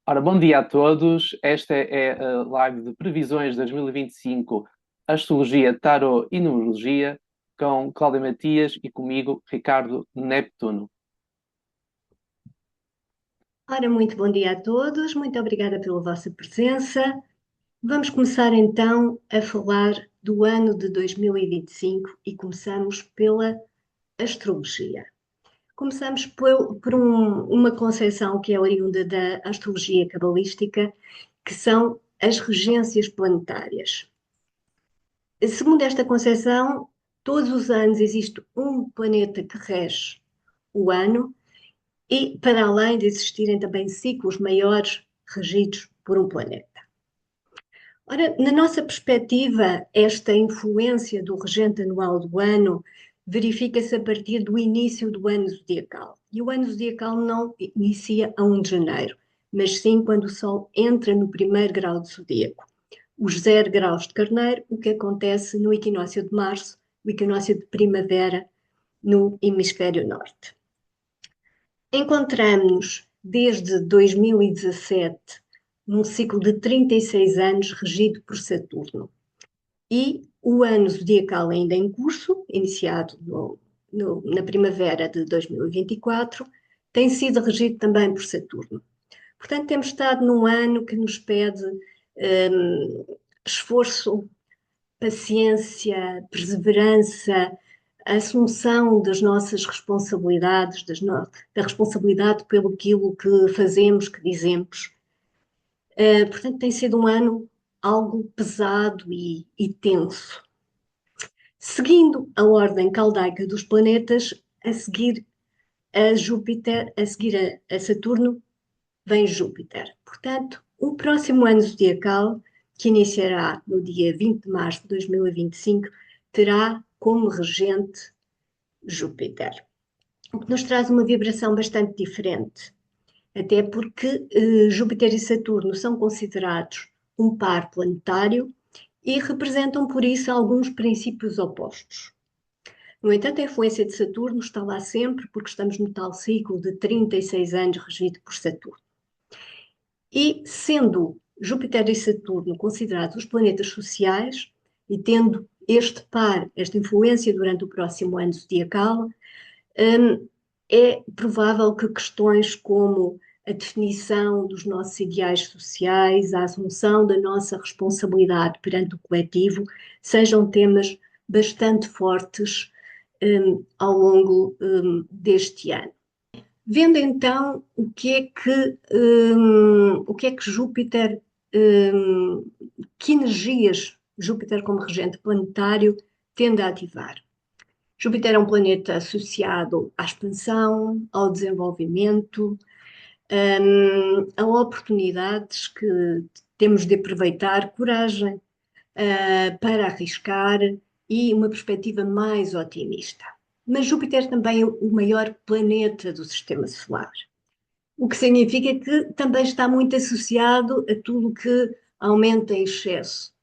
Ora, bom dia a todos. Esta é a live de previsões de 2025, Astrologia, Tarot e Numerologia, com Cláudia Matias e comigo, Ricardo Neptuno. Ora, muito bom dia a todos, muito obrigada pela vossa presença. Vamos começar então a falar do ano de 2025 e começamos pela astrologia. Começamos por uma concepção que é oriunda da astrologia cabalística, que são as regências planetárias. Segundo esta concepção, todos os anos existe um planeta que rege o ano e para além de existirem também ciclos maiores regidos por um planeta. Ora, na nossa perspectiva, esta influência do regente anual do ano verifica-se a partir do início do ano zodiacal. E o ano zodiacal não inicia a 1 de janeiro, mas sim quando o Sol entra no primeiro grau de zodíaco. Os 0 graus de Carneiro, o que acontece no equinócio de março, o equinócio de primavera no hemisfério norte. Encontramos-nos desde 2017 num ciclo de 36 anos regido por Saturno. E o ano zodiacal ainda em curso, iniciado na primavera de 2024, tem sido regido também por Saturno. Portanto, temos estado num ano que nos pede esforço, paciência, perseverança, a assunção das nossas responsabilidades, da responsabilidade pelo aquilo que fazemos, que dizemos. Portanto, tem sido um ano algo pesado e tenso. Seguindo a ordem caldaica dos planetas, a seguir a Júpiter, a seguir a Saturno, vem Júpiter. Portanto, o próximo ano zodiacal, que iniciará no dia 20 de março de 2025, terá como regente Júpiter, o que nos traz uma vibração bastante diferente, até porque Júpiter e Saturno são considerados um par planetário e representam, por isso, alguns princípios opostos. No entanto, a influência de Saturno está lá sempre, porque estamos no tal ciclo de 36 anos regido por Saturno. E sendo Júpiter e Saturno considerados os planetas sociais, e tendo este par, esta influência durante o próximo ano zodiacal, é provável que questões como a definição dos nossos ideais sociais, a assunção da nossa responsabilidade perante o coletivo, sejam temas bastante fortes ao longo deste ano. Vendo então o que é que Júpiter, que energias Júpiter como regente planetário tende a ativar. Júpiter é um planeta associado à expansão, ao desenvolvimento, a oportunidades que temos de aproveitar, coragem para arriscar e uma perspectiva mais otimista. Mas Júpiter também é o maior planeta do sistema solar, o que significa que também está muito associado a tudo que aumenta em excesso.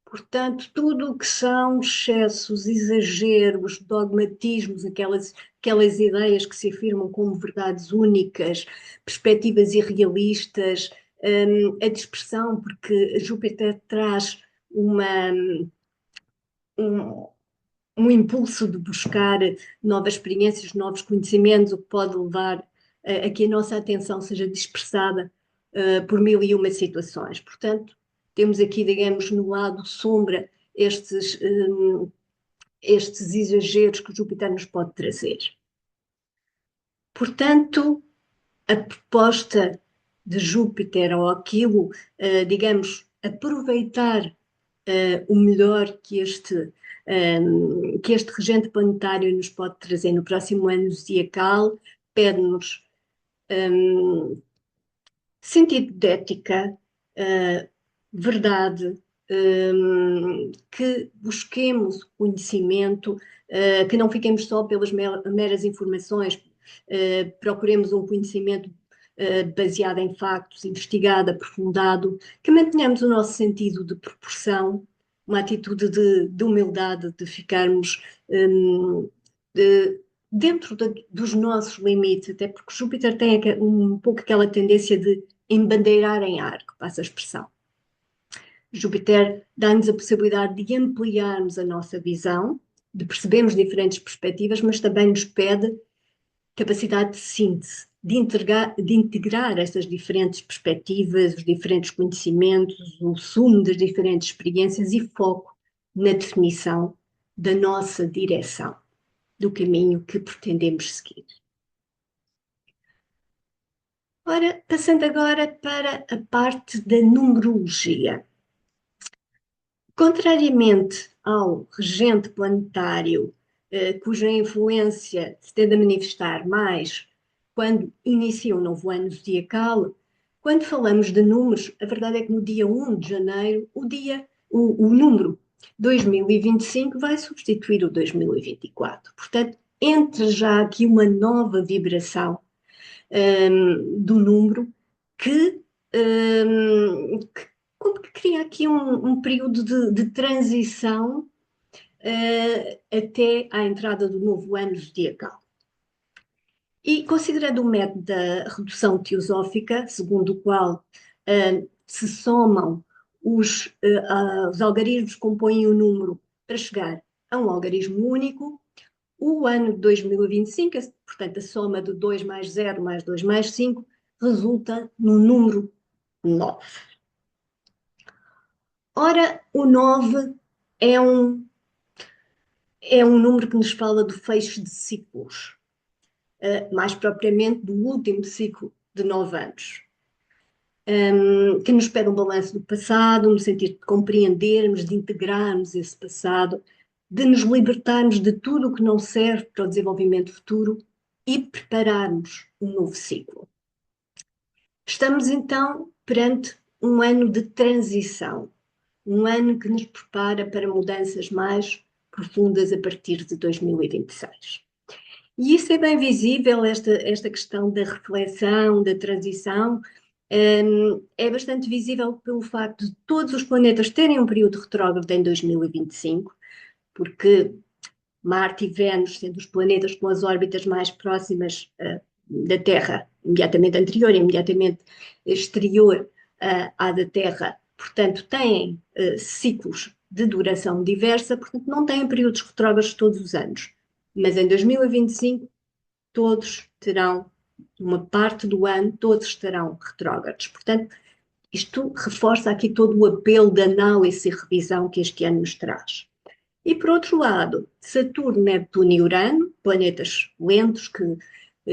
Portanto, tudo o que são excessos, exageros, dogmatismos, aquelas ideias que se afirmam como verdades únicas, perspectivas irrealistas, a dispersão, porque Júpiter traz um, um impulso de buscar novas experiências, novos conhecimentos, o que pode levar a que a nossa atenção seja dispersada por mil e uma situações. Portanto, temos aqui, digamos, no lado sombra estes exageros que o Júpiter nos pode trazer. Portanto, a proposta de Júpiter, ou aquilo, digamos, aproveitar o melhor que este regente planetário nos pode trazer no próximo ano zodiacal, pede-nos sentido de ética, verdade, que busquemos conhecimento, que não fiquemos só pelas meras informações, procuremos um conhecimento baseado em factos, investigado, aprofundado, que mantenhamos o nosso sentido de proporção, uma atitude de humildade, de ficarmos, de, dentro dos nossos limites, até porque Júpiter tem um pouco aquela tendência de embandeirar em arco, passa a expressão. Júpiter dá-nos a possibilidade de ampliarmos a nossa visão, de percebermos diferentes perspectivas, mas também nos pede capacidade de síntese, de integrar essas diferentes perspectivas, os diferentes conhecimentos, o sumo das diferentes experiências e foco na definição da nossa direção, do caminho que pretendemos seguir. Ora, passando agora para a parte da numerologia. Contrariamente ao regente planetário, cuja influência se tende a manifestar mais quando inicia um novo ano zodiacal, quando falamos de números, a verdade é que no dia 1 de janeiro, o número 2025 vai substituir o 2024. Portanto, entra já aqui uma nova vibração do número que, como que cria aqui um período de transição até à entrada do novo ano zodiacal. E considerando o método da redução teosófica, segundo o qual se somam os algarismos que compõem o número para chegar a um algarismo único, o ano de 2025, portanto a soma de 2 mais 0 mais 2 mais 5, resulta no número 9. Ora, o 9 é um número que nos fala do fecho de ciclos, mais propriamente do último ciclo de 9 anos, que nos pede um balanço do passado, no sentido de compreendermos, de integrarmos esse passado, de nos libertarmos de tudo o que não serve para o desenvolvimento futuro e prepararmos um novo ciclo. Estamos então perante um ano de transição, um ano que nos prepara para mudanças mais profundas a partir de 2026. E isso é bem visível, esta questão da reflexão, da transição, é bastante visível pelo facto de todos os planetas terem um período retrógrado em 2025, porque Marte e Vênus, sendo os planetas com as órbitas mais próximas da Terra, imediatamente anterior e imediatamente exterior à da Terra, portanto, têm ciclos de duração diversa, portanto, não têm períodos retrógrados todos os anos. Mas em 2025, todos terão, uma parte do ano, todos estarão retrógrados. Portanto, isto reforça aqui todo o apelo de análise e revisão que este ano nos traz. E, por outro lado, Saturno, Netuno e Urano, planetas lentos que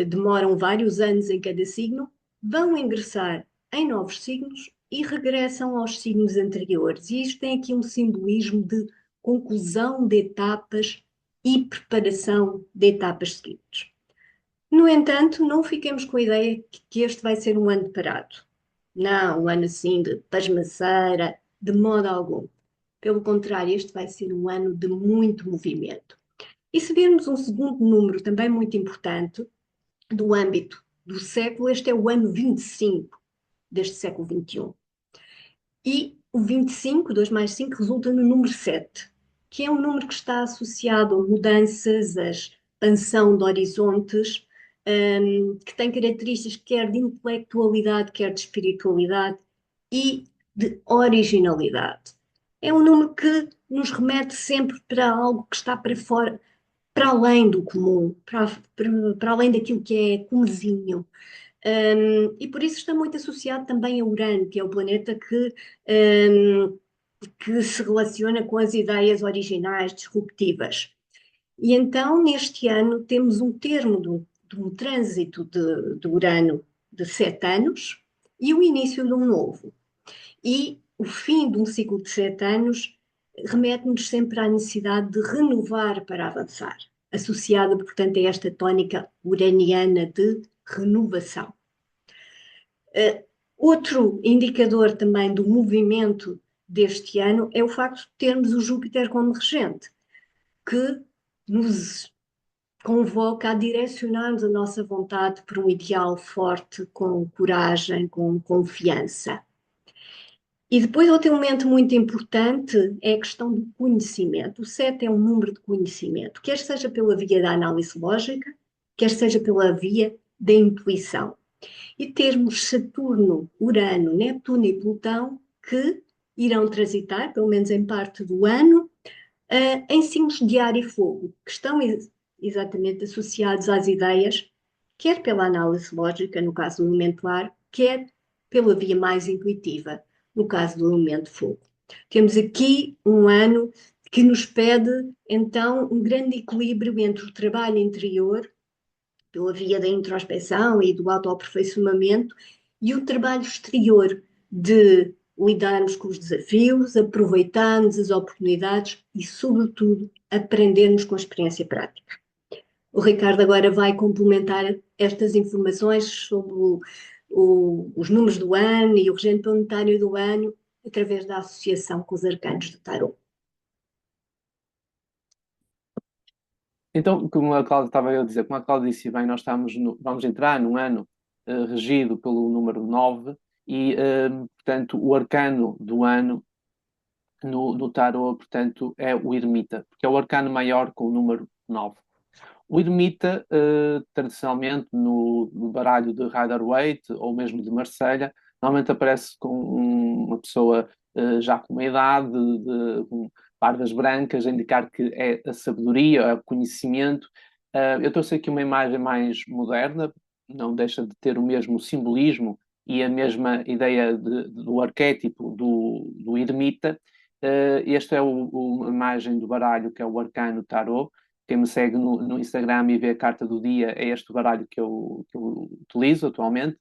demoram vários anos em cada signo, vão ingressar em novos signos e regressam aos signos anteriores. E isto tem aqui um simbolismo de conclusão de etapas e preparação de etapas seguintes. No entanto, não fiquemos com a ideia que este vai ser um ano de parado. Não, um ano assim de pasmaceira, de modo algum. Pelo contrário, este vai ser um ano de muito movimento. E se virmos um segundo número também muito importante do âmbito do século, este é o ano 25 deste século XXI. E o 25, 2 mais 5, resulta no número 7, que é um número que está associado a mudanças, a expansão de horizontes, que tem características quer de intelectualidade, quer de espiritualidade e de originalidade. É um número que nos remete sempre para algo que está para fora, para além do comum, para além daquilo que é comezinho. E por isso está muito associado também a Urano, que é o planeta que se relaciona com as ideias originais, disruptivas. E então, neste ano, temos um termo de um trânsito de Urano de 7 anos e o início de um novo. E o fim de um ciclo de 7 anos remete-nos sempre à necessidade de renovar para avançar, associada, portanto, a esta tónica uraniana de renovação. Outro indicador também do movimento deste ano é o facto de termos o Júpiter como regente, que nos convoca a direcionarmos a nossa vontade para um ideal forte, com coragem, com confiança. E depois outro elemento muito importante é a questão do conhecimento. O 7 é um número de conhecimento, quer seja pela via da análise lógica, quer seja pela via da intuição. E termos Saturno, Urano, Netuno e Plutão que irão transitar, pelo menos em parte do ano, em signos de ar e fogo, que estão exatamente associados às ideias, quer pela análise lógica, no caso do elemento ar, quer pela via mais intuitiva, no caso do elemento fogo. Temos aqui um ano que nos pede, então, um grande equilíbrio entre o trabalho interior, pela via da introspeção e do autoaperfeiçoamento, e o trabalho exterior de lidarmos com os desafios, aproveitarmos as oportunidades e, sobretudo, aprendermos com a experiência prática. O Ricardo agora vai complementar estas informações sobre os números do ano e o regente planetário do ano através da associação com os arcanos do tarot. Então, como a Cláudia estava a dizer, como a Cláudia disse bem, vamos entrar num ano regido pelo número 9 e, portanto, o arcano do ano no tarot, portanto, é o ermita, porque é o arcano maior com o número 9. O ermita, tradicionalmente, no baralho de Rider-Waite ou mesmo de Marselha, normalmente aparece com uma pessoa já com uma idade, com barbas brancas, a indicar que é a sabedoria, é o conhecimento. Eu trouxe aqui uma imagem mais moderna, não deixa de ter o mesmo simbolismo e a mesma ideia do arquétipo do ermita. Esta é a imagem do baralho que é o Arcano Tarot. Quem me segue no Instagram e vê a carta do dia é este baralho que eu utilizo atualmente.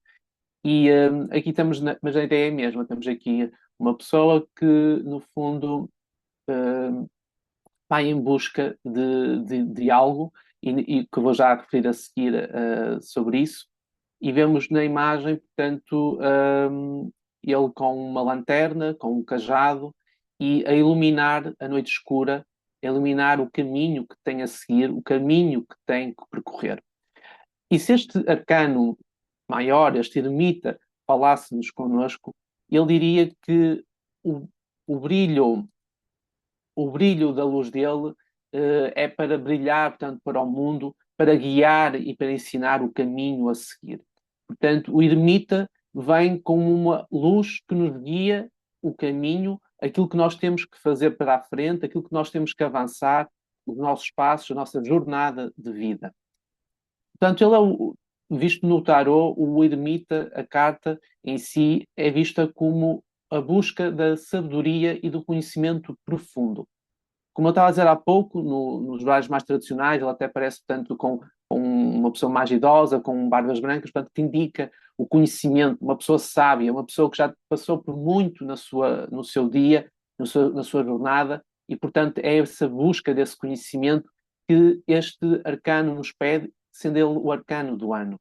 E aqui estamos, mas a ideia é a mesma. Temos aqui uma pessoa que, no fundo, vai em busca de algo e que vou já referir a seguir sobre isso. E vemos na imagem, portanto, ele com uma lanterna, com um cajado e a iluminar a noite escura, a iluminar o caminho que tem a seguir, o caminho que tem que percorrer. E se este arcano maior, este ermita, falasse-nos connosco, ele diria que o, o brilho o brilho da luz dele é para brilhar, portanto, para o mundo, para guiar e para ensinar o caminho a seguir. Portanto, o ermita vem como uma luz que nos guia o caminho, aquilo que nós temos que fazer para a frente, aquilo que nós temos que avançar, os nossos passos, a nossa jornada de vida. Portanto, ele visto no tarot, o ermita, a carta em si, é vista como a busca da sabedoria e do conhecimento profundo. Como eu estava a dizer há pouco, nos baralhos mais tradicionais, ele até parece, portanto, com uma pessoa mais idosa, com barbas brancas, portanto, que indica o conhecimento, uma pessoa sábia, uma pessoa que já passou por muito no seu dia, na sua jornada, e, portanto, é essa busca desse conhecimento que este arcano nos pede, sendo ele o arcano do ano.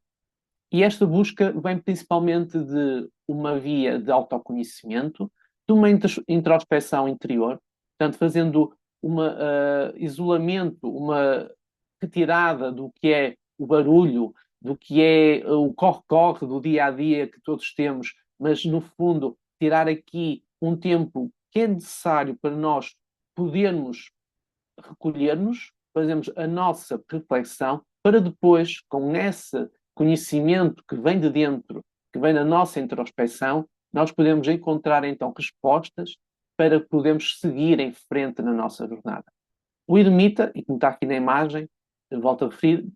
E esta busca vem principalmente de uma via de autoconhecimento, de uma introspeção interior, portanto, fazendo um isolamento, uma retirada do que é o barulho, do que é o corre-corre do dia a dia que todos temos, mas no fundo tirar aqui um tempo que é necessário para nós podermos recolher-nos, fazermos a nossa reflexão, para depois, com esse conhecimento que vem de dentro, que vem da nossa introspeção, nós podemos encontrar então respostas para podermos seguir em frente na nossa jornada. O ermita, e como está aqui na imagem, volto a referir,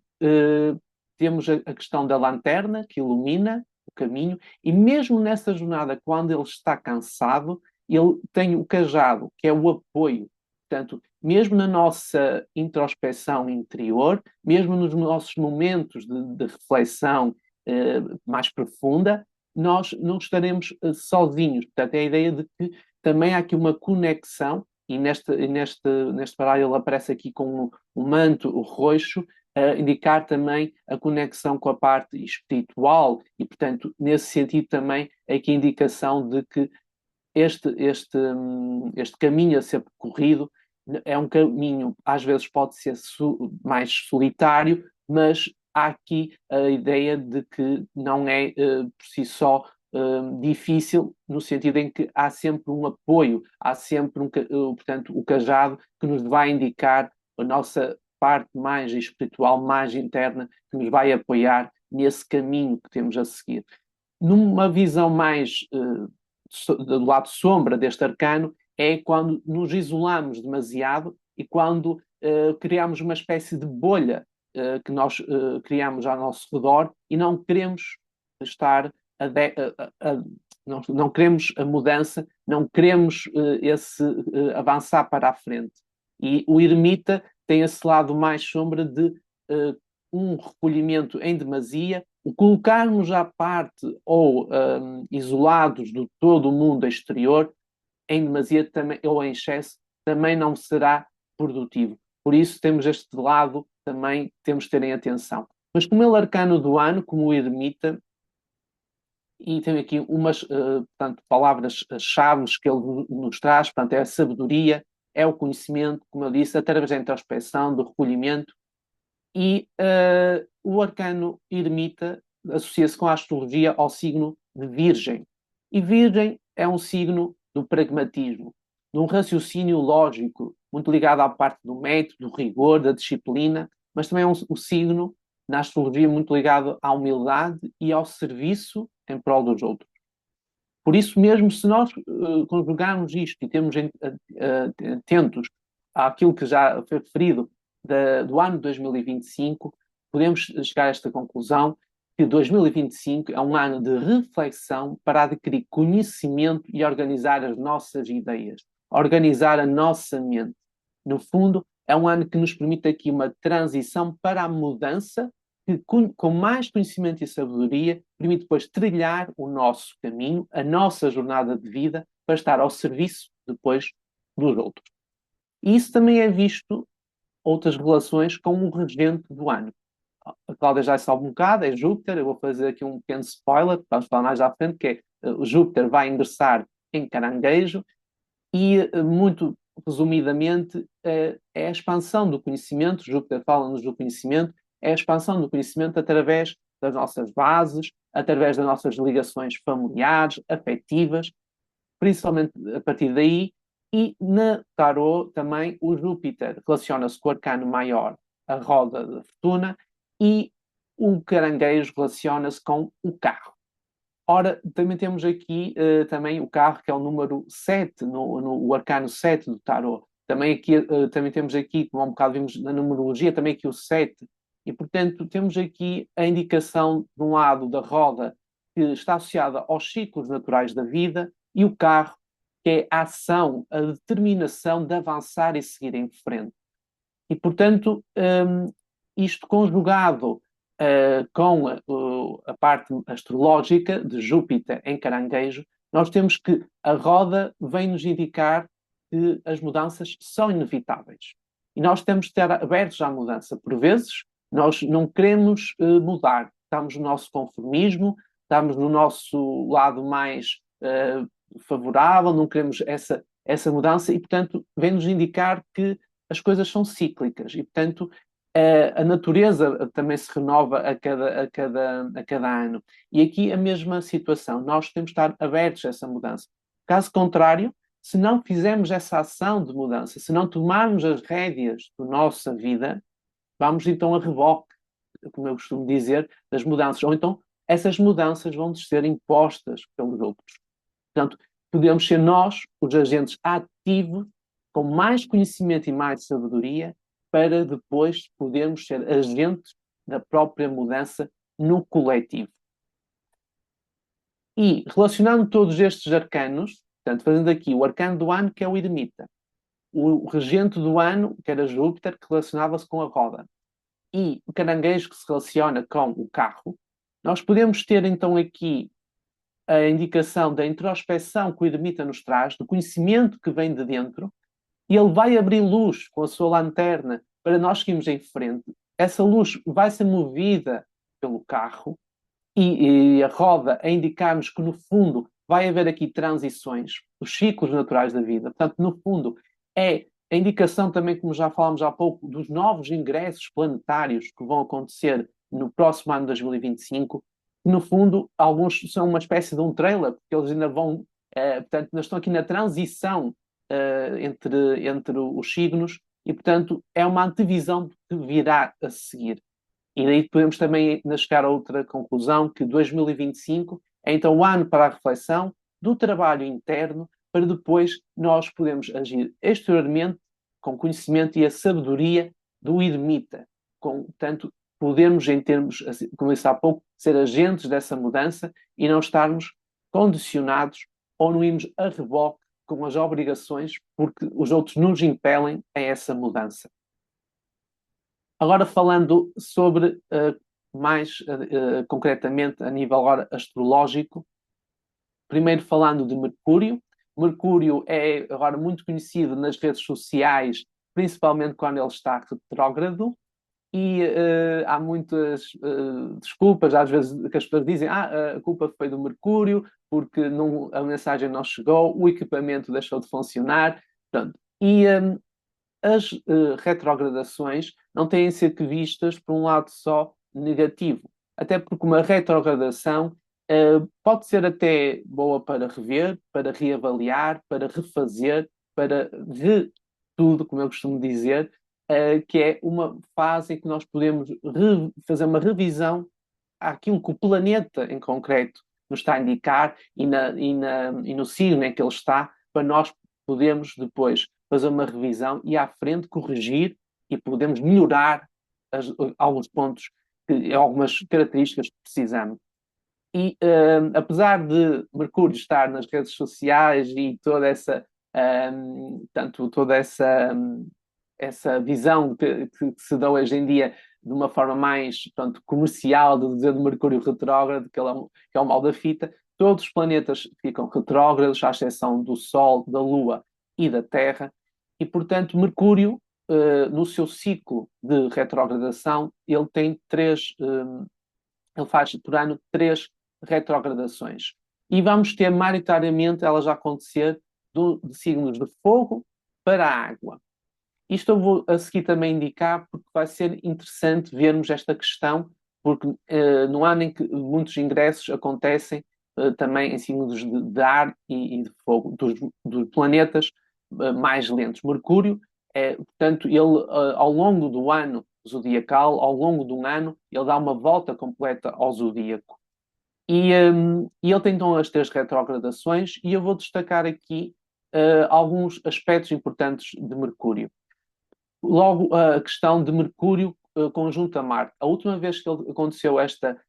temos a questão da lanterna que ilumina o caminho, e mesmo nessa jornada, quando ele está cansado, ele tem o cajado, que é o apoio. Portanto, mesmo na nossa introspeção interior, mesmo nos nossos momentos de reflexão mais profunda, nós não estaremos sozinhos. Portanto, é a ideia de que também há aqui uma conexão, e neste baralho ele aparece aqui com um manto roxo, a indicar também a conexão com a parte espiritual, e, portanto, nesse sentido também é aqui a indicação de que este caminho a ser percorrido é um caminho, às vezes pode ser mais solitário, mas há aqui a ideia de que não é por si só difícil, no sentido em que há sempre um apoio, há sempre, portanto, o cajado que nos vai indicar a nossa parte mais espiritual, mais interna, que nos vai apoiar nesse caminho que temos a seguir. Numa visão mais do lado sombra deste arcano, é quando nos isolamos demasiado e quando criamos uma espécie de bolha que nós criamos ao nosso redor e não queremos estar não queremos a mudança, não queremos avançar para a frente. E o ermita tem esse lado mais sombra de um recolhimento em demasia, o colocarmos à parte ou isolados do todo o mundo exterior, em demasia também, ou em excesso, também não será produtivo. Por isso temos este lado também temos de terem atenção. Mas como ele arcano do ano, como o ermita, e tem aqui umas portanto, palavras-chave que ele nos traz, portanto, é a sabedoria, é o conhecimento, como eu disse, através da introspeção, do recolhimento, e o arcano ermita associa-se com a astrologia ao signo de Virgem. E Virgem é um signo do pragmatismo, de um raciocínio lógico, muito ligado à parte do método, do rigor, da disciplina, mas também é um signo, na astrologia, muito ligado à humildade e ao serviço em prol dos outros. Por isso mesmo, se nós conjugarmos isto e temos atentos àquilo que já foi referido do ano 2025, podemos chegar a esta conclusão que 2025 é um ano de reflexão para adquirir conhecimento e organizar as nossas ideias, organizar a nossa mente. No fundo, é um ano que nos permite aqui uma transição para a mudança, que com mais conhecimento e sabedoria permite depois trilhar o nosso caminho, a nossa jornada de vida, para estar ao serviço depois dos outros. E isso também é visto outras relações com o regente do ano. A Cláudia já sabe um bocado, é Júpiter. Eu vou fazer aqui um pequeno spoiler, vamos falar mais à frente, que é o Júpiter vai ingressar em Caranguejo e, muito resumidamente, é a expansão do conhecimento. Júpiter fala-nos do conhecimento, é a expansão do conhecimento através das nossas bases, através das nossas ligações familiares, afetivas, principalmente a partir daí. E na Tarot também o Júpiter relaciona-se com o arcano maior, a roda da fortuna, e o caranguejo relaciona-se com o carro. Ora, também temos aqui também o carro, que é o número 7, no arcano 7 do Tarot. Também temos aqui, como há um bocado vimos na numerologia, também aqui o 7. E, portanto, temos aqui a indicação, de um lado, da roda, que está associada aos ciclos naturais da vida, e o carro, que é a ação, a determinação de avançar e seguir em frente. E, portanto, isto conjugado com a parte astrológica de Júpiter em Caranguejo, nós temos que a roda vem nos indicar que as mudanças são inevitáveis. E nós temos de estar abertos à mudança. Por vezes, nós não queremos mudar. Estamos no nosso conformismo, estamos no nosso lado mais favorável, não queremos essa mudança e, portanto, vem-nos indicar que as coisas são cíclicas e, portanto, a natureza também se renova a cada ano. E aqui a mesma situação. Nós temos de estar abertos a essa mudança. Caso contrário, se não fizermos essa ação de mudança, se não tomarmos as rédeas da nossa vida, vamos então a reboque, como eu costumo dizer, das mudanças. Ou então essas mudanças vão ser impostas pelos outros. Portanto, podemos ser nós os agentes ativos, com mais conhecimento e mais sabedoria, para depois podermos ser agentes da própria mudança no coletivo. E, relacionando todos estes arcanos, portanto, fazendo aqui o arcano do ano, que é o eremita, o regente do ano, que era Júpiter, que relacionava-se com a roda, e o caranguejo, que se relaciona com o carro, nós podemos ter então aqui a indicação da introspeção que o eremita nos traz, do conhecimento que vem de dentro, e ele vai abrir luz com a sua lanterna para nós seguirmos em frente. Essa luz vai ser movida pelo carro e a roda a indicar-nos que, no fundo, vai haver aqui transições, os ciclos naturais da vida. Portanto, no fundo, é a indicação também, como já falámos há pouco, dos novos ingressos planetários que vão acontecer no próximo ano de 2025, no fundo, alguns são uma espécie de um trailer, porque eles ainda vão, portanto, ainda estão aqui na transição entre os signos, e, portanto, é uma antevisão que virá a seguir. E daí podemos também chegar a outra conclusão, que 2025 é então o ano para a reflexão do trabalho interno, para depois nós podermos agir exteriormente com conhecimento e a sabedoria do ermita. Portanto, podemos, em termos, como disse há pouco, ser agentes dessa mudança e não estarmos condicionados ou não irmos a reboque com as obrigações porque os outros nos impelem a essa mudança. Agora falando sobre mais concretamente a nível agora astrológico, primeiro falando de Mercúrio. Mercúrio é agora muito conhecido nas redes sociais, principalmente quando ele está retrógrado, e há muitas desculpas, às vezes, que as pessoas dizem a culpa foi do Mercúrio, porque não, a mensagem não chegou, o equipamento deixou de funcionar. Pronto. E as retrogradações não têm de ser vistas por um lado só negativo. Até porque uma retrogradação pode ser até boa para rever, para reavaliar, para refazer, para tudo, como eu costumo dizer, que é uma fase em que nós podemos fazer uma revisão àquilo que o planeta em concreto nos está a indicar e no signo em que ele está, para nós podermos depois fazer uma revisão e à frente corrigir e podemos melhorar alguns pontos, algumas características que precisamos. E apesar de Mercúrio estar nas redes sociais e toda essa visão que se dá hoje em dia de uma forma mais comercial de dizer do Mercúrio retrógrado, que é o mal da fita, todos os planetas ficam retrógrados, à exceção do Sol, da Lua e da Terra, e portanto Mercúrio, no seu ciclo de retrogradação, ele tem ele faz por ano 3 retrogradações. E vamos ter, maioritariamente, elas a acontecer de signos de fogo para a água. Isto eu vou a seguir também indicar, porque vai ser interessante vermos esta questão, porque no ano em que muitos ingressos acontecem também em signos de ar e de fogo, dos planetas mais lentos. Mercúrio, portanto, ele ao longo do ano zodiacal, ao longo de um ano, ele dá uma volta completa ao zodíaco. E ele tem então as 3 retrogradações, e eu vou destacar aqui alguns aspectos importantes de Mercúrio. Logo, a questão de Mercúrio conjunto a Marte. A última vez que aconteceu esta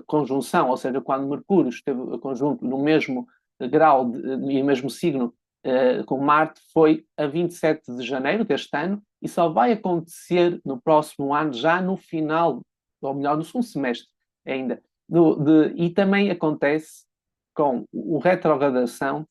conjunção, ou seja, quando Mercúrio esteve conjunto no mesmo grau e mesmo signo com Marte, foi a 27 de janeiro deste ano, e só vai acontecer no próximo ano, já no final, ou melhor, no segundo semestre ainda. E também acontece com a retrogradação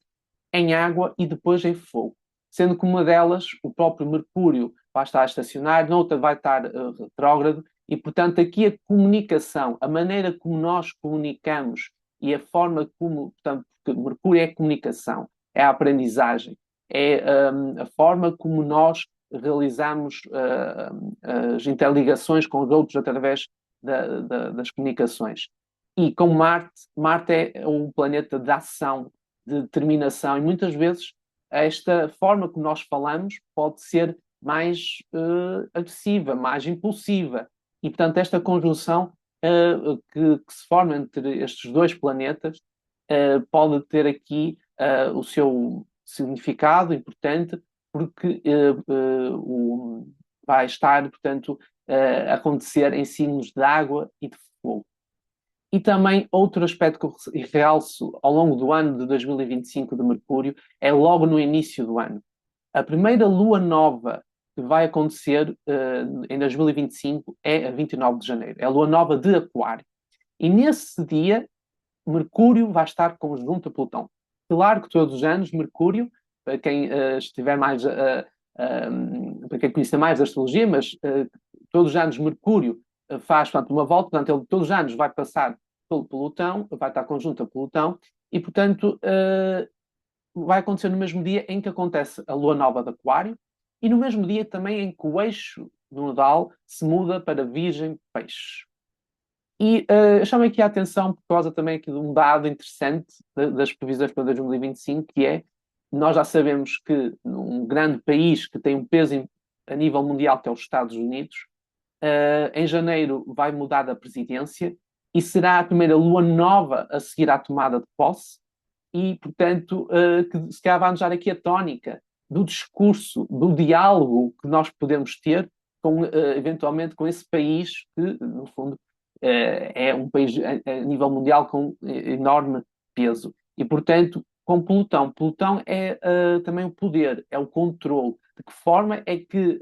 em água e depois em fogo, sendo que uma delas, o próprio Mercúrio, vai estar estacionário, noutra vai estar retrógrado, e portanto aqui a comunicação, a maneira como nós comunicamos e a forma como, portanto, porque Mercúrio é comunicação, é a aprendizagem, é a forma como nós realizamos as interligações com os outros através das comunicações. E com Marte é um planeta de ação, de determinação, e muitas vezes esta forma como nós falamos pode ser mais agressiva, mais impulsiva. E, portanto, esta conjunção que se forma entre estes dois planetas pode ter aqui o seu significado importante, porque vai estar, portanto, a acontecer em signos de água e de fogo. E também outro aspecto que eu realço ao longo do ano de 2025 de Mercúrio é logo no início do ano. A primeira lua nova que vai acontecer em 2025 é a 29 de janeiro. É a lua nova de Aquário. E nesse dia, Mercúrio vai estar conjunto a Plutão. Claro que todos os anos, Mercúrio, para quem estiver mais, para quem conheça mais da astrologia, mas todos os anos Mercúrio faz, portanto, uma volta, portanto, ele todos os anos vai passar pelo Plutão, vai estar conjunto a Plutão, e, portanto, vai acontecer no mesmo dia em que acontece a lua nova de Aquário, e no mesmo dia também em que o eixo nodal se muda para Virgem Peixe. E eu chamo aqui a atenção por causa também aqui de um dado interessante das previsões para 2025, que é, nós já sabemos que num grande país que tem um peso a nível mundial, que é os Estados Unidos, em janeiro vai mudar a presidência e será a primeira lua nova a seguir à tomada de posse e, portanto, que se calhar vai nos dar aqui a tónica do discurso, do diálogo que nós podemos ter com, eventualmente, com esse país que, no fundo, é um país a nível mundial com enorme peso. E, portanto, com Plutão. Plutão é também o poder, é o controle. De que forma é que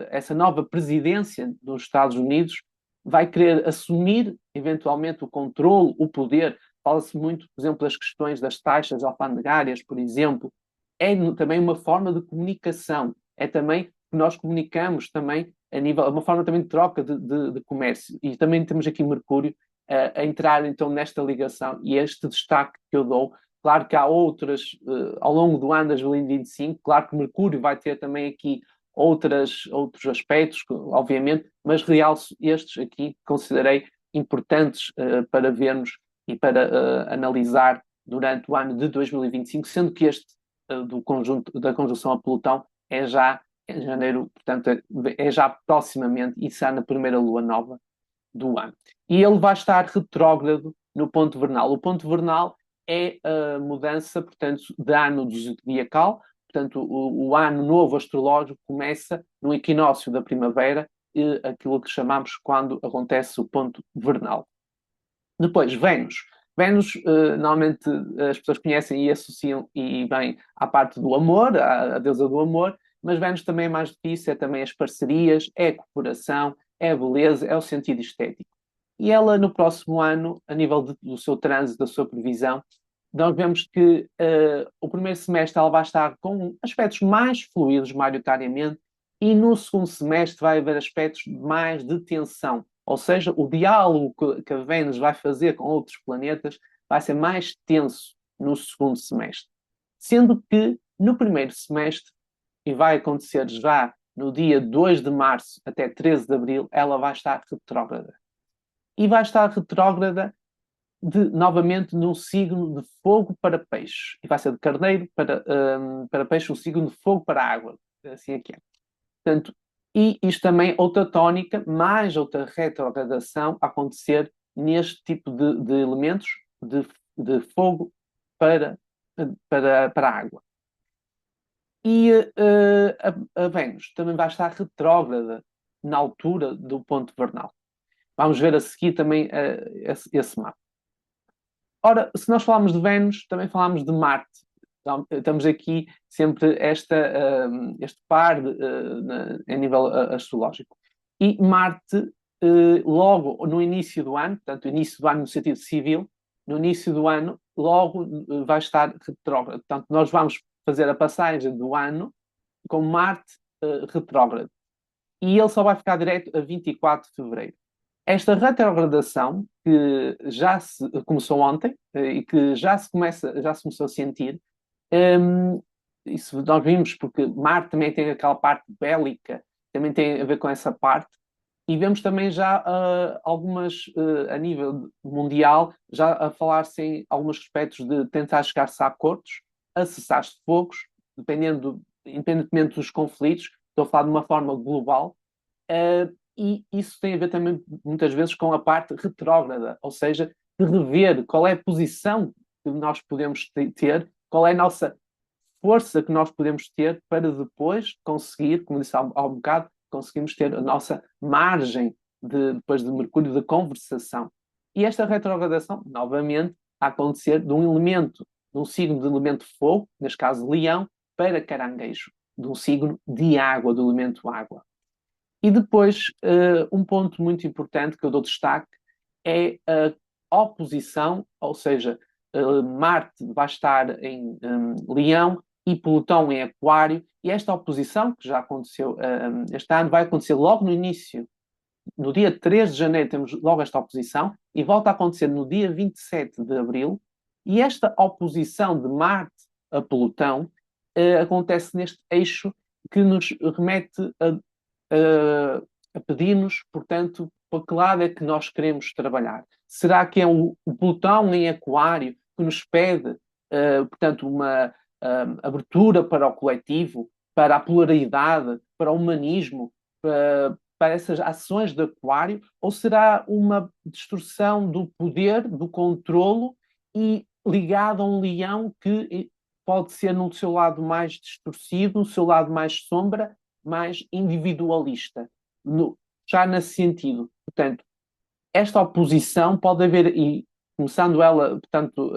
essa nova presidência dos Estados Unidos vai querer assumir, eventualmente, o controle, o poder? Fala-se muito, por exemplo, das questões das taxas alfandegárias, por exemplo. É também uma forma de comunicação. É também que nós comunicamos também a nível, uma forma também de troca de comércio. E também temos aqui Mercúrio a entrar então nesta ligação e este destaque que eu dou. Claro que há outras ao longo do ano de 2025, claro que Mercúrio vai ter também aqui outros aspectos, obviamente, mas realço estes aqui que considerei importantes para vermos e para analisar durante o ano de 2025, sendo que este da conjunção a Plutão é já em janeiro, portanto, é já proximamente e será na primeira lua nova do ano. E ele vai estar retrógrado no ponto vernal. O ponto vernal é a mudança, portanto, de ano do zodiacal. Portanto, o ano novo astrológico começa no equinócio da primavera, aquilo que chamamos quando acontece o ponto vernal. Depois, Vênus. Vênus, normalmente as pessoas conhecem e associam e bem à parte do amor, à deusa do amor, mas Vênus também é mais do que isso, é também as parcerias, é a cooperação, é a beleza, é o sentido estético. E ela, no próximo ano, a nível do seu trânsito, da sua previsão, nós vemos que o primeiro semestre ela vai estar com aspectos mais fluidos, maioritariamente, e no segundo semestre vai haver aspectos mais de tensão. Ou seja, o diálogo que a Vênus vai fazer com outros planetas vai ser mais tenso no segundo semestre. Sendo que no primeiro semestre, e vai acontecer já no dia 2 de março até 13 de abril, ela vai estar retrógrada. E vai estar retrógrada novamente num signo de fogo para peixe. E vai ser de carneiro para peixe, um signo de fogo para água. Assim é que é. Portanto, e isto também, outra tónica, mais outra retrogradação a acontecer neste tipo de elementos de fogo para a água. E a Vênus também vai estar retrógrada na altura do ponto vernal. Vamos ver a seguir também esse mapa. Ora, se nós falarmos de Vênus, também falamos de Marte. Então, estamos aqui sempre este par em nível astrológico. E Marte, logo no início do ano, portanto, início do ano no sentido civil, no início do ano, logo vai estar retrógrado. Portanto, nós vamos fazer a passagem do ano com Marte retrógrado. E ele só vai ficar direto a 24 de fevereiro. Esta retrogradação, que já se começou ontem e que já se começou a sentir, isso nós vimos porque Marte também tem aquela parte bélica, também tem a ver com essa parte, e vemos também já algumas, a nível mundial, já a falar-se em alguns aspectos de tentar chegar-se a acordos, a cessar-se de fogos, independentemente dos conflitos, estou a falar de uma forma global, e isso tem a ver também, muitas vezes, com a parte retrógrada, ou seja, de rever qual é a posição que nós podemos ter, qual é a nossa força que nós podemos ter para depois conseguir, como disse há um bocado, conseguimos ter a nossa margem depois de Mercúrio de conversação. E esta retrogradação, novamente, a acontecer de um elemento, de um signo de elemento fogo, neste caso leão, para caranguejo, de um signo de água, do elemento água. E depois, um ponto muito importante que eu dou destaque é a oposição, ou seja, Marte vai estar em Leão e Plutão em Aquário, e esta oposição, que já aconteceu este ano, vai acontecer logo no início, no dia 3 de janeiro temos logo esta oposição, e volta a acontecer no dia 27 de abril, e esta oposição de Marte a Plutão acontece neste eixo que nos remete a pedir-nos, portanto, para que lado é que nós queremos trabalhar? Será que é o Plutão em Aquário que nos pede, portanto, uma abertura para o coletivo, para a pluralidade, para o humanismo, para essas ações de Aquário? Ou será uma distorção do poder, do controlo e ligado a um leão que pode ser no seu lado mais distorcido, no seu lado mais sombra, mais individualista, já nesse sentido. Portanto, esta oposição pode haver, e começando ela, portanto,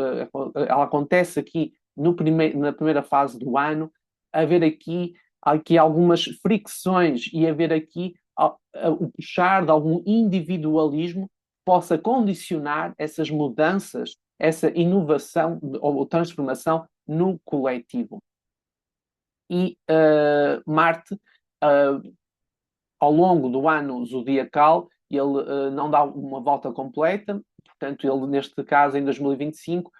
ela acontece aqui na primeira fase do ano, haver aqui algumas fricções e haver aqui o puxar de algum individualismo que possa condicionar essas mudanças, essa inovação ou transformação no coletivo. E Marte, ao longo do ano zodiacal, ele não dá uma volta completa, portanto, ele, neste caso, em 2025,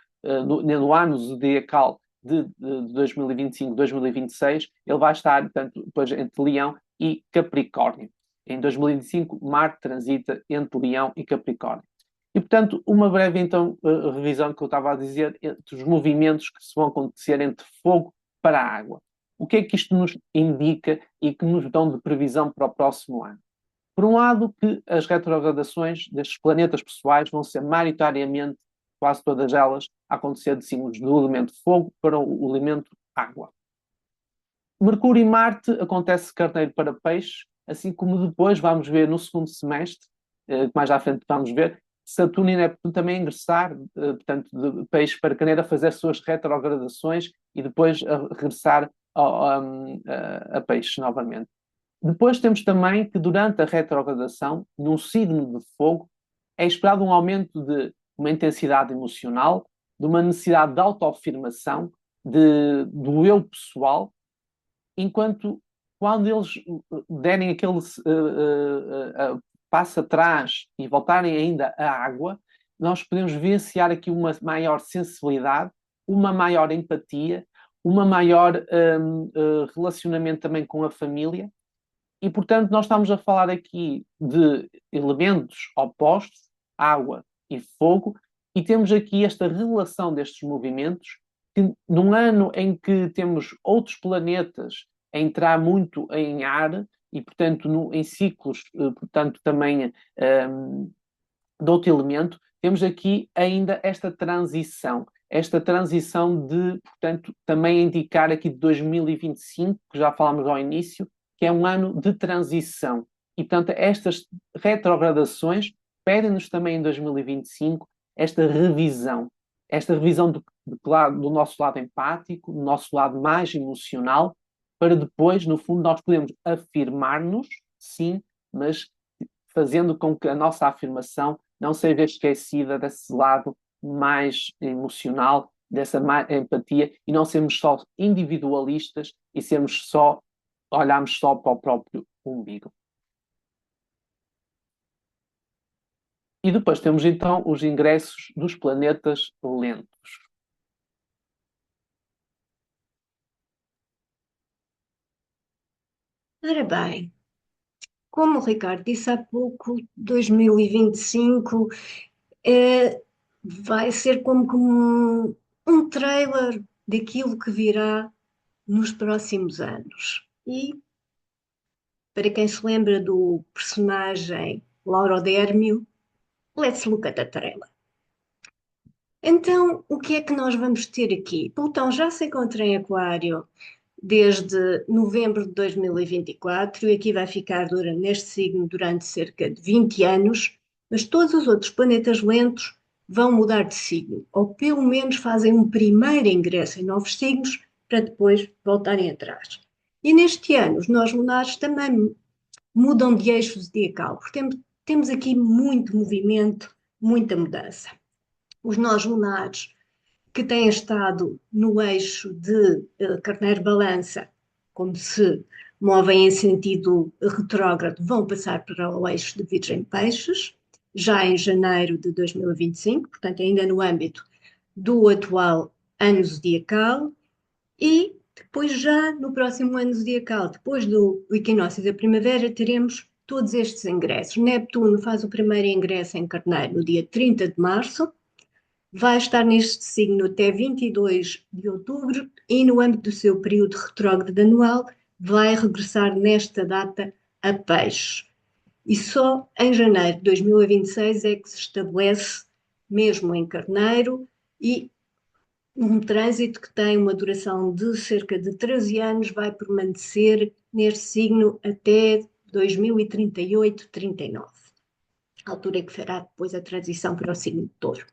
no ano zodiacal de 2025-2026, ele vai estar, portanto, depois entre Leão e Capricórnio. Em 2025, Marte transita entre Leão e Capricórnio. E, portanto, uma breve, então, revisão que eu estava a dizer entre os movimentos que se vão acontecer entre fogo para a água. O que é que isto nos indica e que nos dão de previsão para o próximo ano? Por um lado, que as retrogradações destes planetas pessoais vão ser maioritariamente, quase todas elas, a acontecer de signos do elemento fogo para o elemento água. Mercúrio e Marte acontece carneiro para peixe, assim como depois vamos ver no segundo semestre, que mais à frente vamos ver, Saturno e Neptuno também ingressar, portanto, de peixe para carneiro, a fazer suas retrogradações e depois a regressar a peixe novamente. Depois temos também que durante a retrogradação, num signo de fogo, é esperado um aumento de uma intensidade emocional, de uma necessidade de autoafirmação, do eu pessoal, enquanto quando eles derem aquele passo atrás e voltarem ainda à água, nós podemos vivenciar aqui uma maior sensibilidade, uma maior empatia, uma maior relacionamento também com a família. E, portanto, nós estamos a falar aqui de elementos opostos, água e fogo, e temos aqui esta relação destes movimentos, que num ano em que temos outros planetas a entrar muito em ar, e, portanto, em ciclos, portanto, também de outro elemento, temos aqui ainda esta transição de, portanto, também indicar aqui de 2025, que já falámos ao início, que é um ano de transição. E, portanto, estas retrogradações pedem-nos também em 2025 esta revisão do nosso lado empático, do nosso lado mais emocional, para depois, no fundo, nós podemos afirmar-nos, sim, mas fazendo com que a nossa afirmação não seja esquecida desse lado mais emocional, dessa empatia, e não sermos só individualistas e olharmos só para o próprio umbigo. E depois temos então os ingressos dos planetas lentos. Ora bem, como o Ricardo disse há pouco, 2025 vai ser como um trailer daquilo que virá nos próximos anos. E, para quem se lembra do personagem Lauro Dérmio, let's look at the trailer. Então, o que é que nós vamos ter aqui? Plutão já se encontra em Aquário desde novembro de 2024 e aqui vai ficar neste signo durante cerca de 20 anos, mas todos os outros planetas lentos vão mudar de signo, ou pelo menos fazem um primeiro ingresso em novos signos para depois voltarem atrás. E neste ano, os nós lunares também mudam de eixo zodiacal, porque temos aqui muito movimento, muita mudança. Os nós lunares que têm estado no eixo de Carneiro-Balança, como se movem em sentido retrógrado, vão passar para o eixo de Virgem-Peixes, já em janeiro de 2025, portanto, ainda no âmbito do atual ano zodiacal, e depois, já no próximo ano zodiacal, depois do equinócio da primavera, teremos todos estes ingressos. Neptuno faz o primeiro ingresso em Carneiro no dia 30 de março, vai estar neste signo até 22 de outubro e, no âmbito do seu período retrógrado anual, vai regressar nesta data a Peixes. E só em janeiro de 2026 é que se estabelece, mesmo em Carneiro, e um trânsito que tem uma duração de cerca de 13 anos vai permanecer neste signo até 2038-39, a altura em que fará depois a transição para o signo de Touro.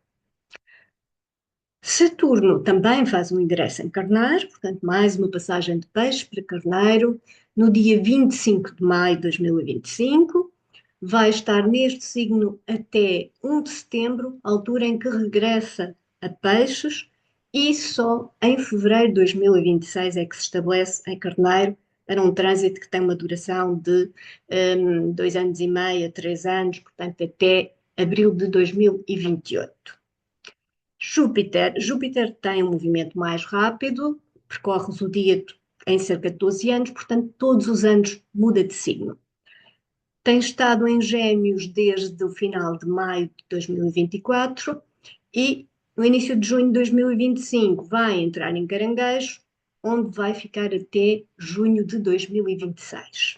Saturno também faz um ingresso em Carneiro, portanto, mais uma passagem de Peixe para Carneiro, no dia 25 de maio de 2025. Vai estar neste signo até 1 de setembro, altura em que regressa a Peixes, e só em fevereiro de 2026 é que se estabelece em Carneiro para um trânsito que tem uma duração de 2 anos e meio a 3 anos, portanto, até abril de 2028. Júpiter tem um movimento mais rápido, percorre o zodíaco em cerca de 12 anos, portanto, todos os anos muda de signo. Tem estado em Gêmeos desde o final de maio de 2024 e no início de junho de 2025 vai entrar em Caranguejo, onde vai ficar até junho de 2026.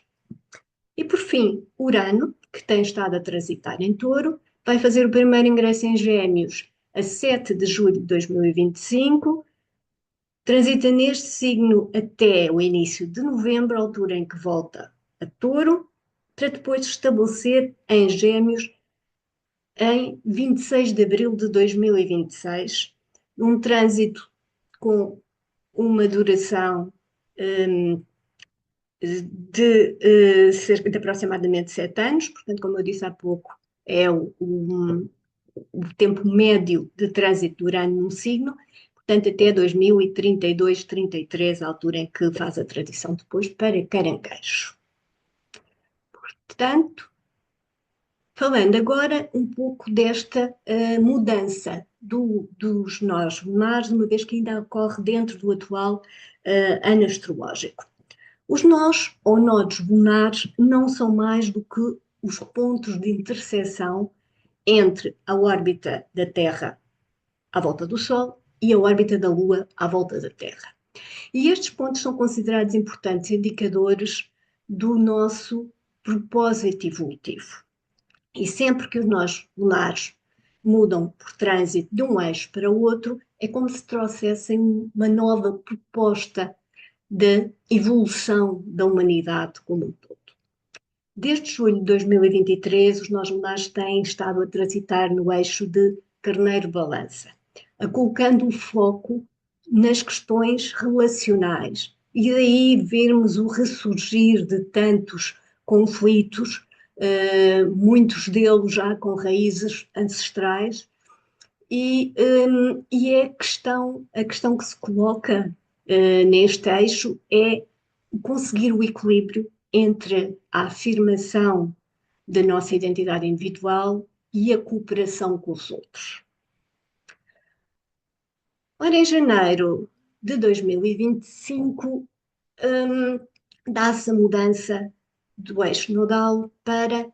E por fim, Urano, que tem estado a transitar em Touro, vai fazer o primeiro ingresso em Gêmeos a 7 de julho de 2025, transita neste signo até o início de novembro, altura em que volta a Touro, para depois se estabelecer em Gêmeos em 26 de abril de 2026, num trânsito com uma duração de aproximadamente 7 anos, portanto, como eu disse há pouco, é o tempo médio de trânsito de Urano num signo, portanto, até 2032, 33, a altura em que faz a transição depois para Caranguejo. Portanto, falando agora um pouco desta mudança dos nós lunares, uma vez que ainda ocorre dentro do atual ano astrológico. Os nós ou nodos lunares não são mais do que os pontos de interseção entre a órbita da Terra à volta do Sol e a órbita da Lua à volta da Terra. E estes pontos são considerados importantes indicadores do nosso propósito evolutivo. E sempre que os nós lunares mudam por trânsito de um eixo para o outro, é como se trouxessem uma nova proposta de evolução da humanidade como um todo. Desde julho de 2023, os nós lunares têm estado a transitar no eixo de Carneiro-Balança, colocando o foco nas questões relacionais. E daí vermos o ressurgir de tantos conflitos, muitos deles já com raízes ancestrais, e é a questão que se coloca neste eixo é conseguir o equilíbrio entre a afirmação da nossa identidade individual e a cooperação com os outros. Ora, em janeiro de 2025, dá-se a mudança do eixo nodal para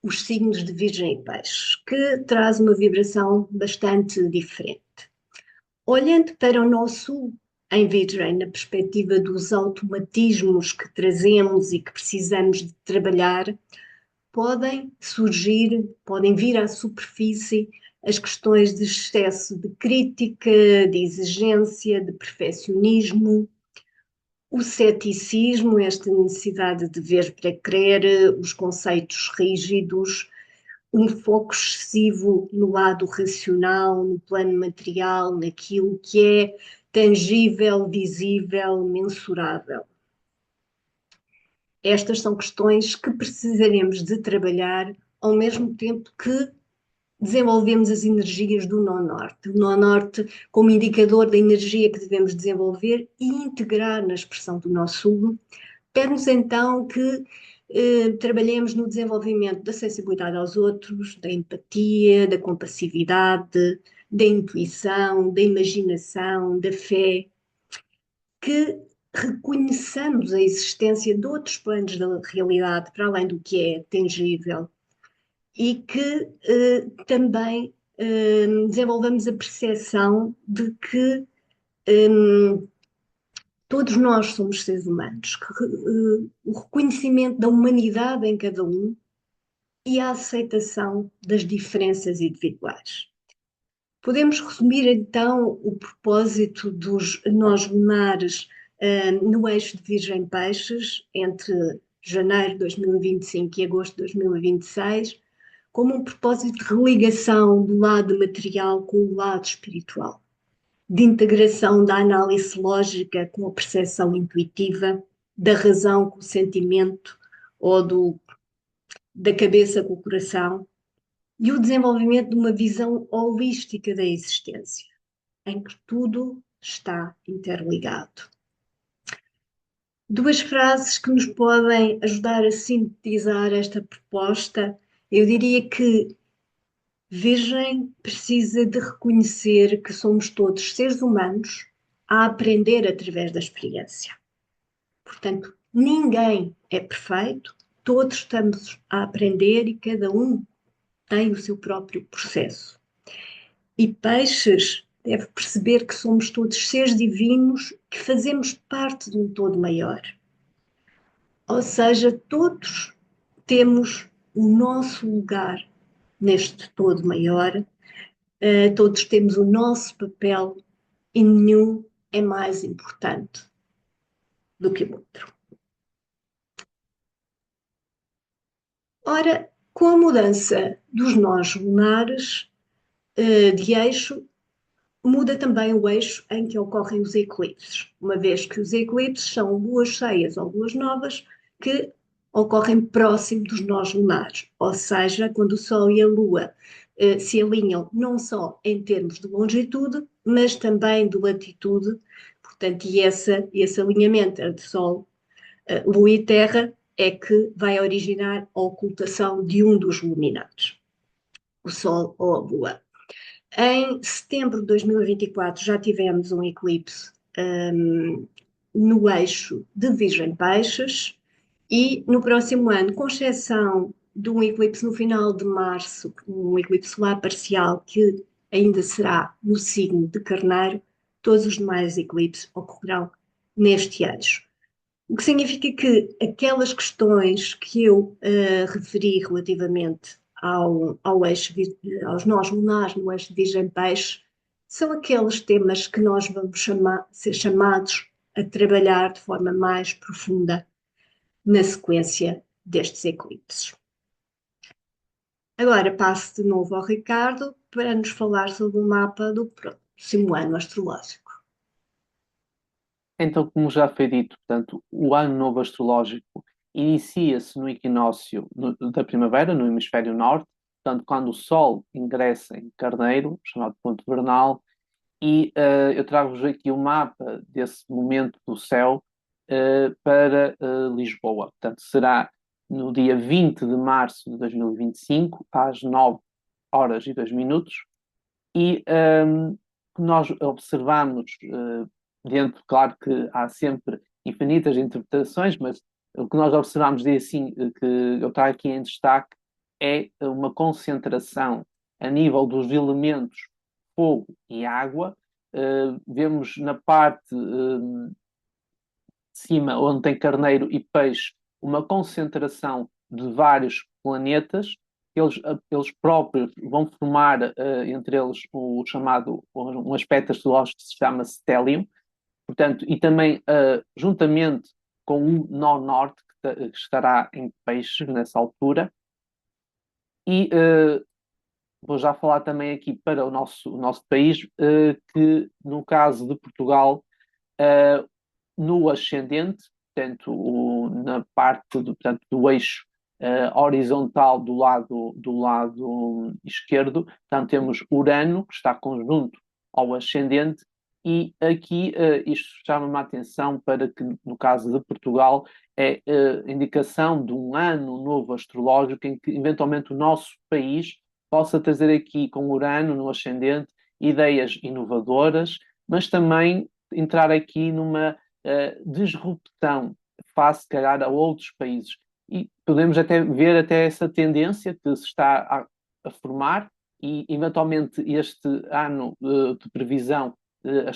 os signos de Virgem e Peixe, que traz uma vibração bastante diferente. Olhando para o nosso em Virgem, na perspectiva dos automatismos que trazemos e que precisamos de trabalhar, podem surgir, podem vir à superfície as questões de excesso de crítica, de exigência, de perfeccionismo, o ceticismo, esta necessidade de ver para crer, os conceitos rígidos, um foco excessivo no lado racional, no plano material, naquilo que é tangível, visível, mensurável. Estas são questões que precisaremos de trabalhar ao mesmo tempo que desenvolvemos as energias do nó norte. O nó norte como indicador da energia que devemos desenvolver e integrar na expressão do nó sul, pede-nos então que trabalhemos no desenvolvimento da sensibilidade aos outros, da empatia, da compassividade, da intuição, da imaginação, da fé, que reconheçamos a existência de outros planos da realidade para além do que é tangível e que também desenvolvamos a percepção de que todos nós somos seres humanos, que, o reconhecimento da humanidade em cada um e a aceitação das diferenças individuais. Podemos resumir então o propósito dos nós lunares no eixo de Virgem-Peixes entre janeiro de 2025 e agosto de 2026 como um propósito de religação do lado material com o lado espiritual, de integração da análise lógica com a percepção intuitiva, da razão com o sentimento ou da cabeça com o coração, e o desenvolvimento de uma visão holística da existência, em que tudo está interligado. Duas frases que nos podem ajudar a sintetizar esta proposta. Eu diria que Virgem precisa de reconhecer que somos todos seres humanos a aprender através da experiência. Portanto, ninguém é perfeito, todos estamos a aprender e cada um tem o seu próprio processo. E Peixes deve perceber que somos todos seres divinos que fazemos parte de um todo maior. Ou seja, todos temos o nosso lugar neste todo maior, todos temos o nosso papel e nenhum é mais importante do que o outro. Ora, com a mudança dos nós lunares de eixo, muda também o eixo em que ocorrem os eclipses, uma vez que os eclipses são luas cheias ou luas novas que ocorrem próximo dos nós lunares, ou seja, quando o Sol e a Lua se alinham não só em termos de longitude, mas também de latitude, portanto, e esse alinhamento entre Sol, Lua e Terra é que vai originar a ocultação de um dos luminares, o Sol ou a Lua. Em setembro de 2024 já tivemos um eclipse no eixo de Virgem-Peixes e no próximo ano, com exceção de um eclipse no final de março, um eclipse solar parcial que ainda será no signo de Carneiro, todos os demais eclipses ocorrerão neste eixo. O que significa que aquelas questões que eu referi relativamente ao eixo, aos nós lunares no eixo de Virgem-Peixe, são aqueles temas que nós vamos ser chamados a trabalhar de forma mais profunda na sequência destes eclipses. Agora passo de novo ao Ricardo para nos falar sobre o mapa do próximo ano astrológico. Então, como já foi dito, portanto, o ano novo astrológico inicia-se no equinócio da primavera, no hemisfério norte, portanto, quando o Sol ingressa em Carneiro, chamado ponto vernal, e eu trago-vos aqui o mapa desse momento do céu para Lisboa. Portanto, será no dia 20 de março de 2025, às 9 horas e 2 minutos, e nós observamos dentro, claro que há sempre infinitas interpretações, mas o que nós observamos de assim, que eu trago aqui em destaque, é uma concentração a nível dos elementos fogo e água. Vemos na parte de cima, onde tem carneiro e peixe, uma concentração de vários planetas. Eles próprios vão formar entre eles o chamado, um aspecto astrológico que se chama stellium. Portanto, e também, juntamente com o nó norte, que estará em peixes nessa altura. E vou já falar também aqui para o nosso país, que no caso de Portugal, no ascendente, portanto, na parte portanto, do eixo horizontal do lado esquerdo, portanto, temos Urano, que está conjunto ao ascendente. E aqui isto chama-me a atenção para que, no caso de Portugal, é indicação de um ano novo astrológico em que, eventualmente, o nosso país possa trazer aqui, com Urano no ascendente, ideias inovadoras, mas também entrar aqui numa disrupção face, se calhar, a outros países. E podemos até ver até essa tendência que se está a formar e, eventualmente, este ano de previsão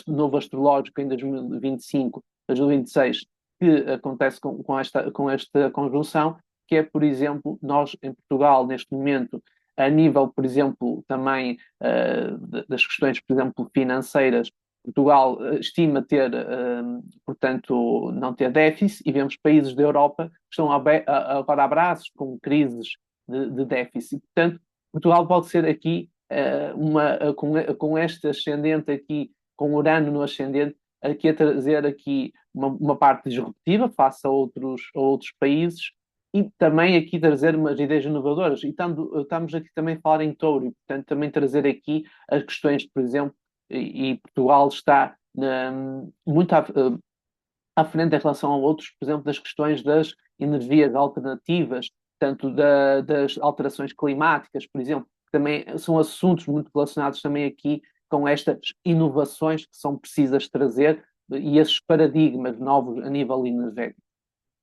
novo astrológico em 2025, 2026, que acontece com esta conjunção, que é, por exemplo, nós em Portugal, neste momento, a nível, por exemplo, também das questões, por exemplo, financeiras, Portugal estima ter, portanto, não ter déficit, e vemos países da Europa que estão agora a braços com crises de déficit. Portanto, Portugal pode ser aqui, com este ascendente aqui, com Urano no ascendente, aqui a trazer aqui uma parte disruptiva face a outros países, e também aqui trazer umas ideias inovadoras. E estamos aqui também a falar em touro, e portanto também trazer aqui as questões, por exemplo, e Portugal está muito à frente em relação a outros, por exemplo, das questões das energias alternativas, tanto das alterações climáticas, por exemplo, que também são assuntos muito relacionados também aqui com estas inovações que são precisas trazer e esses paradigmas novos a nível energético.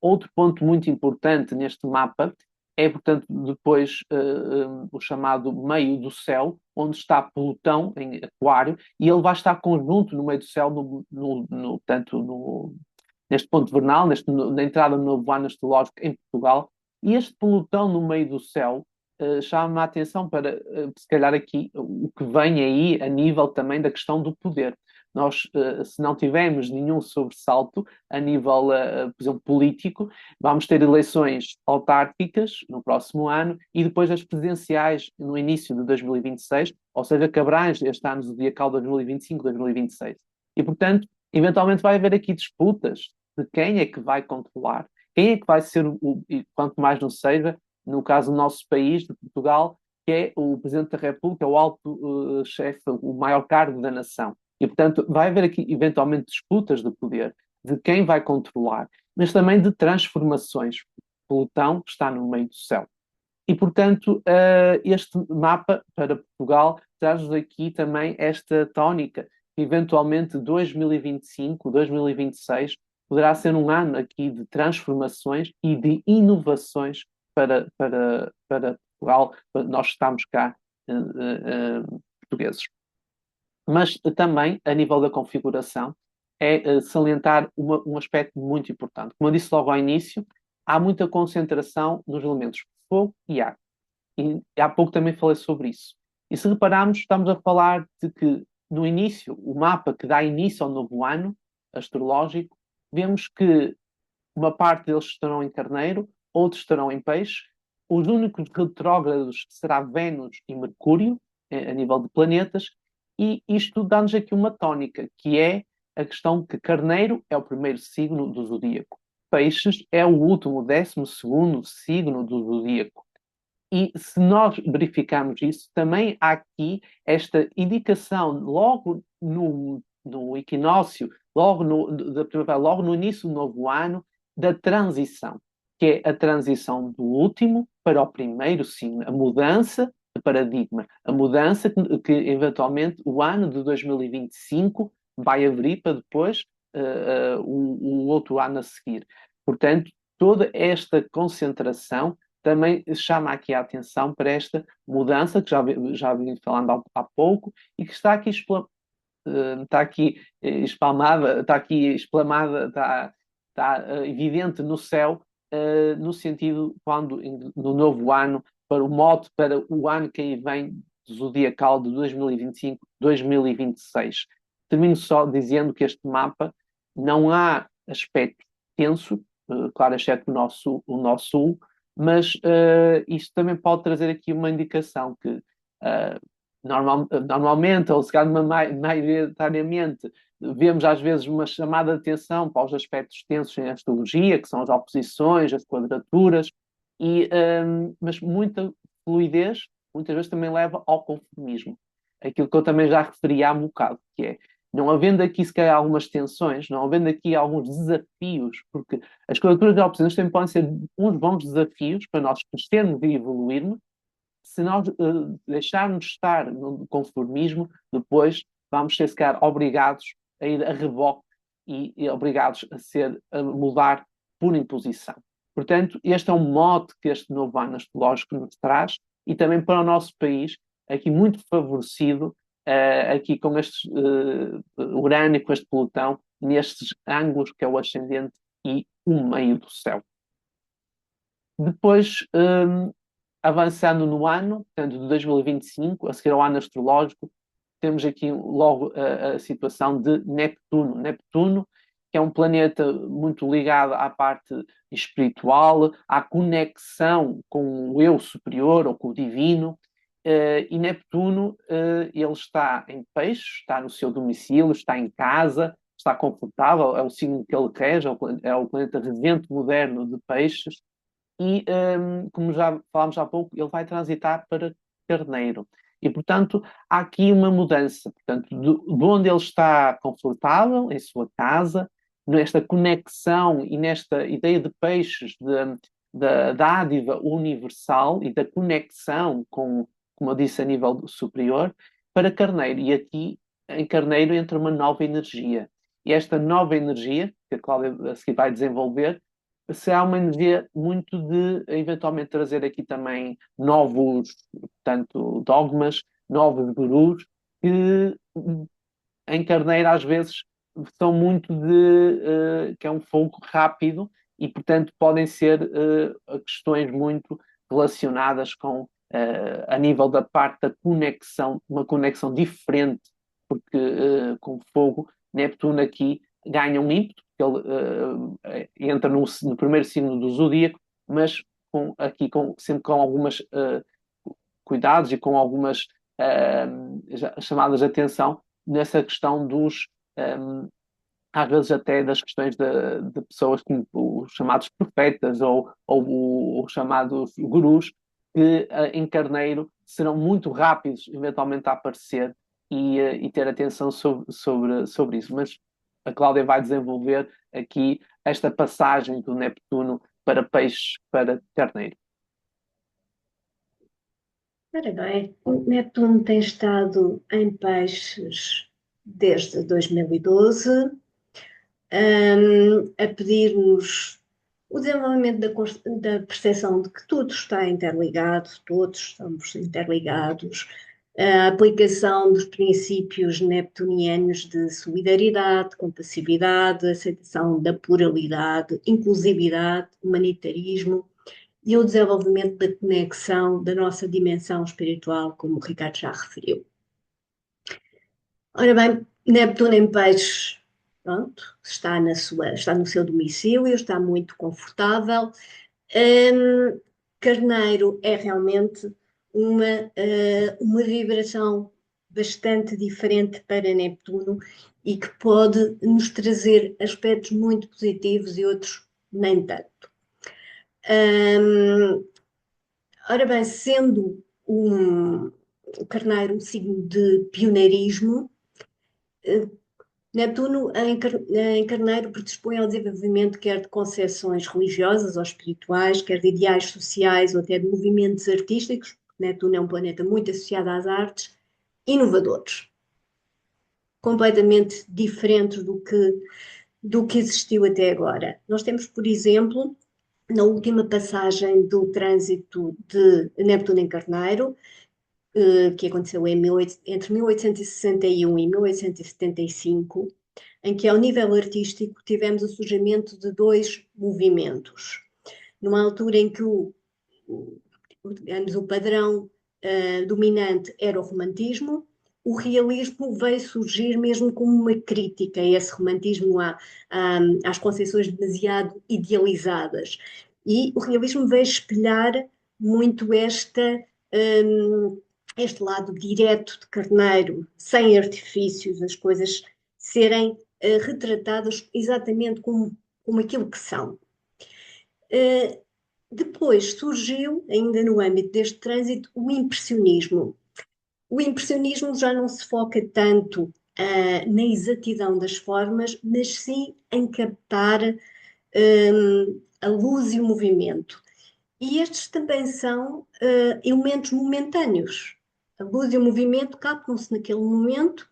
Outro ponto muito importante neste mapa é, portanto, depois o chamado meio do céu, onde está Plutão em Aquário, e ele vai estar conjunto no meio do céu, portanto, neste ponto vernal, na entrada do novo ano astrológico em Portugal. E este Plutão no meio do céu chama a atenção para, se calhar, aqui o que vem aí a nível também da questão do poder. Nós, se não tivermos nenhum sobressalto a nível, por exemplo, político, vamos ter eleições autárquicas no próximo ano e depois as presidenciais no início de 2026, ou seja, que abrange este ano zodiacal 2025-2026. E, portanto, eventualmente vai haver aqui disputas de quem é que vai controlar, quem é que vai ser, e quanto mais não seja, no caso do nosso país, de Portugal, que é o Presidente da República, o alto chefe, o maior cargo da nação. E, portanto, vai haver aqui, eventualmente, disputas de poder, de quem vai controlar, mas também de transformações. Plutão está no meio do céu. E, portanto, este mapa para Portugal traz-nos aqui também esta tónica. Eventualmente, 2025, 2026 poderá ser um ano aqui de transformações e de inovações para Portugal, para nós estamos cá, portugueses. Mas também, a nível da configuração, é salientar um aspecto muito importante. Como eu disse logo ao início, há muita concentração nos elementos fogo e ar. E há pouco também falei sobre isso. E se repararmos, estamos a falar de que, no início, o mapa que dá início ao novo ano astrológico, vemos que uma parte deles estarão em Carneiro, outros estarão em Peixe. Os únicos retrógrados será Vênus e Mercúrio, a nível de planetas, e isto dá-nos aqui uma tónica, que é a questão que Carneiro é o primeiro signo do zodíaco. Peixes é o último, 12º signo do zodíaco. E se nós verificarmos isso, também há aqui esta indicação logo no equinócio, da primavera, logo no início do novo ano, da transição, que é a transição do último para o primeiro signo, a mudança de paradigma, a mudança que eventualmente o ano de 2025 vai abrir para depois o outro ano a seguir. Portanto, toda esta concentração também chama aqui a atenção para esta mudança que já vim falando há pouco e que está aqui espalmada, está aqui esplamada, está evidente no céu, no sentido quando no novo ano, para o mote para o ano que aí vem zodiacal de 2025-2026. Termino só dizendo que este mapa não há aspecto tenso, claro, exceto o nosso sul, mas isto também pode trazer aqui uma indicação que normalmente, ou se calhar maioritariamente, vemos às vezes uma chamada de atenção para os aspectos tensos em astrologia, que são as oposições, as quadraturas, mas muita fluidez muitas vezes também leva ao conformismo. Aquilo que eu também já referi há um bocado, que é não havendo aqui, se calhar, algumas tensões, não havendo aqui alguns desafios, porque as quadraturas de oposições também podem ser uns bons desafios para nós crescermos e evoluirmos. Se nós deixarmos estar no conformismo, depois vamos ser, se calhar, obrigados a ir a reboque e obrigados a mudar por imposição. Portanto, este é um mote que este novo ano astrológico nos traz, e também para o nosso país, aqui muito favorecido, aqui com este Urano e com este Plutão, nestes ângulos que é o ascendente e o meio do céu. Depois, avançando no ano, portanto, de 2025, a seguir ao ano astrológico, temos aqui logo a situação de Neptuno. Neptuno, que é um planeta muito ligado à parte espiritual, à conexão com o eu superior ou com o divino. E Neptuno, ele está em Peixes, está no seu domicílio, está em casa, está confortável, é o signo que ele rege, é o planeta regente moderno de Peixes. E, como já falámos há pouco, ele vai transitar para Carneiro. E, portanto, há aqui uma mudança. Portanto, de onde ele está confortável, em sua casa, nesta conexão e nesta ideia de peixes, da dádiva universal e da conexão com, como eu disse, a nível superior, para Carneiro. E aqui, em Carneiro, entra uma nova energia. E esta nova energia, que a Cláudia a seguir vai desenvolver, será uma energia muito de, eventualmente, trazer aqui também novos, portanto, dogmas, novos gurus, que em Carneiro, às vezes, são muito que é um fogo rápido e, portanto, podem ser questões muito relacionadas com, a nível da parte da conexão, uma conexão diferente, porque com fogo, Neptuno aqui ganha um ímpeto, ele entra no primeiro signo do zodíaco, mas aqui sempre com algumas cuidados e com algumas chamadas de atenção nessa questão dos, às vezes até das questões de pessoas como os chamados profetas ou os chamados gurus, que em Carneiro serão muito rápidos eventualmente a aparecer e ter atenção sobre isso. Mas a Cláudia vai desenvolver aqui esta passagem do Neptuno para Peixes, para Carneiro. Ora bem, o Neptuno tem estado em Peixes desde 2012, a pedir-nos o desenvolvimento da percepção de que tudo está interligado, todos estamos interligados, a aplicação dos princípios neptunianos de solidariedade, compassividade, aceitação da pluralidade, inclusividade, humanitarismo e o desenvolvimento da conexão da nossa dimensão espiritual, como o Ricardo já referiu. Ora bem, Neptuno em Peixes, pronto, está no seu domicílio, está muito confortável. Carneiro é realmente uma vibração bastante diferente para Neptuno e que pode nos trazer aspectos muito positivos e outros nem tanto. Ora bem, sendo o Carneiro um signo de pioneirismo, Netuno em Carneiro predispõe ao desenvolvimento quer de concepções religiosas ou espirituais, quer de ideais sociais ou até de movimentos artísticos. Netuno é um planeta muito associado às artes, inovadores, completamente diferentes do que existiu até agora. Nós temos, por exemplo, na última passagem do trânsito de Neptuno em Carneiro, que aconteceu entre 1861 e 1875, em que, ao nível artístico, tivemos o surgimento de dois movimentos. Numa altura em que digamos, o padrão dominante era o romantismo, o realismo veio surgir mesmo como uma crítica a esse romantismo, às concepções demasiado idealizadas. E o realismo veio espelhar muito este lado direto de Carneiro, sem artifícios, as coisas serem retratadas exatamente como aquilo que são. Depois surgiu, ainda no âmbito deste trânsito, o impressionismo. O impressionismo já não se foca tanto na exatidão das formas, mas sim em captar a luz e o movimento. E estes também são elementos momentâneos. A luz e o movimento captam-se naquele momento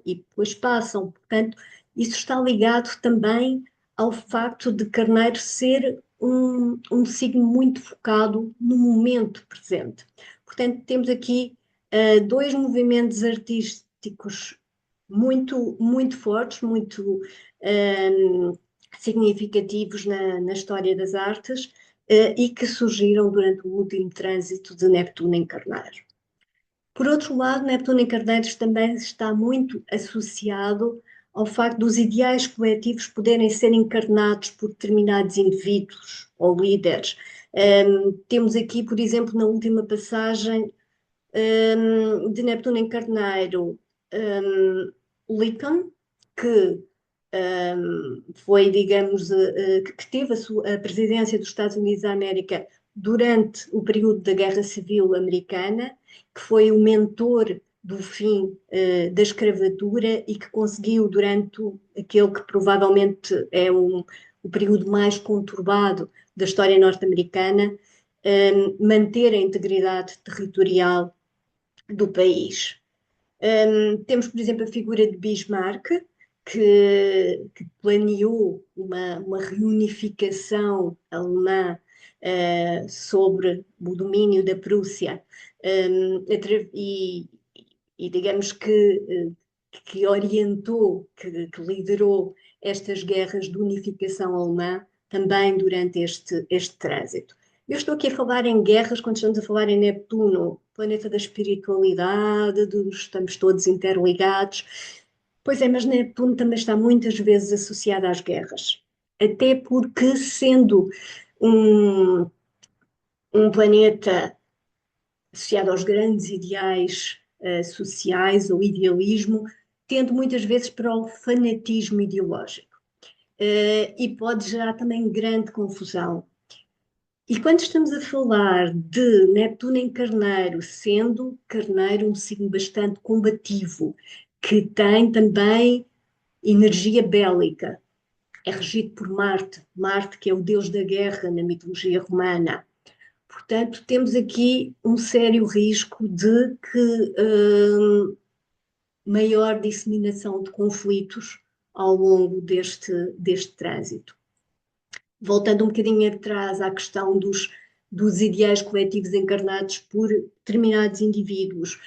e depois passam. Portanto, isso está ligado também ao facto de Carneiro ser um signo muito focado no momento presente. Portanto, temos aqui dois movimentos artísticos muito fortes, muito significativos na história das artes e que surgiram durante o último trânsito de Neptuno em Carneiro. Por outro lado, Neptuno em Carneiros também está muito associado ao facto dos ideais coletivos poderem ser encarnados por determinados indivíduos ou líderes. Temos aqui, por exemplo, na última passagem de Neptuno em Carneiro, Lincoln, que foi, digamos, que teve a presidência dos Estados Unidos da América durante o período da Guerra Civil Americana, que foi o mentor do fim da escravatura e que conseguiu, durante aquele que provavelmente é o período mais conturbado da história norte-americana, manter a integridade territorial do país. Temos, por exemplo, a figura de Bismarck, que planeou uma reunificação alemã sobre o domínio da Prússia e digamos que orientou, que liderou estas guerras de unificação alemã também durante este trânsito. Eu estou aqui a falar em guerras quando estamos a falar em Neptuno, planeta da espiritualidade, estamos todos interligados. Pois é, mas Neptuno também está muitas vezes associado às guerras. Até porque, sendo um planeta associado aos grandes ideais sociais ou idealismo, tende muitas vezes para o fanatismo ideológico. E pode gerar também grande confusão. E quando estamos a falar de Neptuno em Carneiro, sendo Carneiro um signo bastante combativo, que tem também energia bélica, é regido por Marte, Marte que é o deus da guerra na mitologia romana. Portanto, temos aqui um sério risco de que maior disseminação de conflitos ao longo deste trânsito. Voltando um bocadinho atrás à questão dos ideais coletivos encarnados por determinados indivíduos,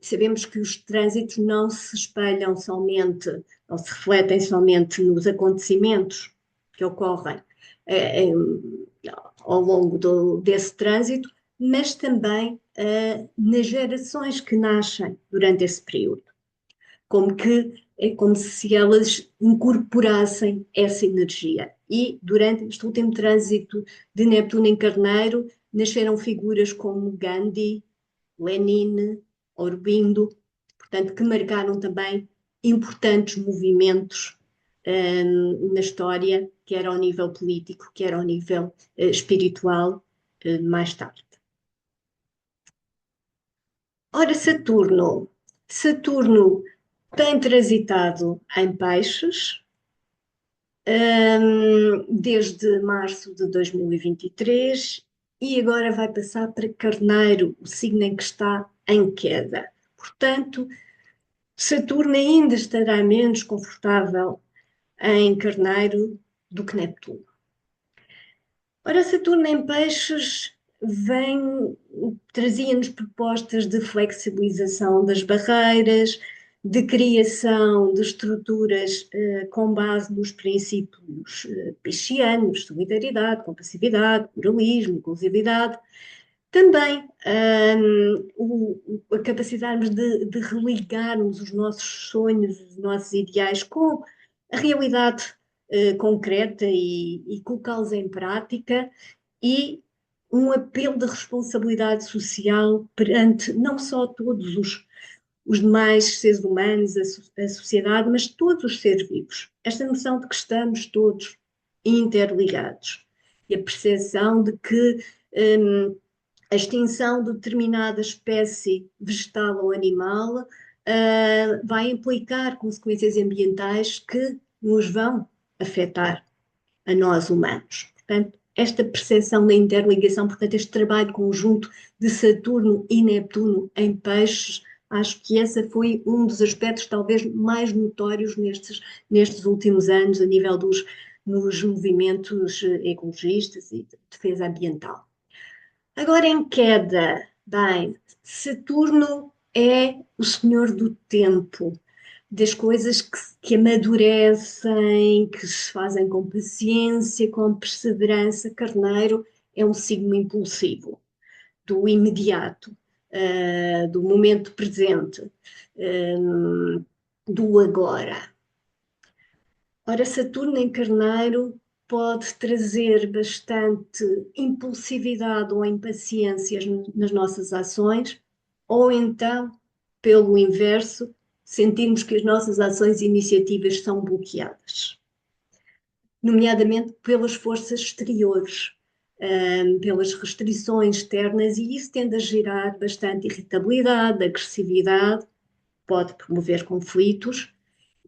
sabemos que os trânsitos não se espelham somente, ou se refletem somente nos acontecimentos que ocorrem ao longo desse trânsito, mas também nas gerações que nascem durante esse período. É como se elas incorporassem essa energia. E durante este último trânsito de Neptuno em Carneiro, nasceram figuras como Gandhi, Lenin, Aurobindo, portanto, que marcaram também importantes movimentos na história, quer ao nível político, quer ao nível espiritual, mais tarde. Ora, Saturno tem transitado em Peixes desde março de 2023 e agora vai passar para Carneiro, o signo em que está em queda. Portanto, Saturno ainda estará menos confortável em Carneiro do que Neptuno. Ora, Saturno em Peixes trazia-nos propostas de flexibilização das barreiras, de criação de estruturas com base nos princípios piscianos, solidariedade, compassividade, pluralismo, inclusividade. Também a capacidade de religarmos os nossos sonhos, os nossos ideais com a realidade concreta e colocá-los em prática, e um apelo de responsabilidade social perante não só todos os demais seres humanos, a sociedade, mas todos os seres vivos. Esta noção de que estamos todos interligados e a percepção de que a extinção de determinada espécie vegetal ou animal vai implicar consequências ambientais que nos vão afetar a nós humanos. Portanto, esta percepção da interligação, portanto, este trabalho conjunto de Saturno e Neptuno em Peixes Acho que esse foi um dos aspectos talvez mais notórios nestes últimos anos, a nível nos movimentos ecologistas e de defesa ambiental. Agora em queda, bem, Saturno é o senhor do tempo, das coisas que amadurecem, que se fazem com paciência, com perseverança. Carneiro é um signo impulsivo, do imediato, do momento presente, do agora. Ora, Saturno em Carneiro pode trazer bastante impulsividade ou impaciências nas nossas ações, ou então, pelo inverso, sentirmos que as nossas ações e iniciativas são bloqueadas, nomeadamente pelas forças exteriores, pelas restrições externas, e isso tende a gerar bastante irritabilidade, agressividade, pode promover conflitos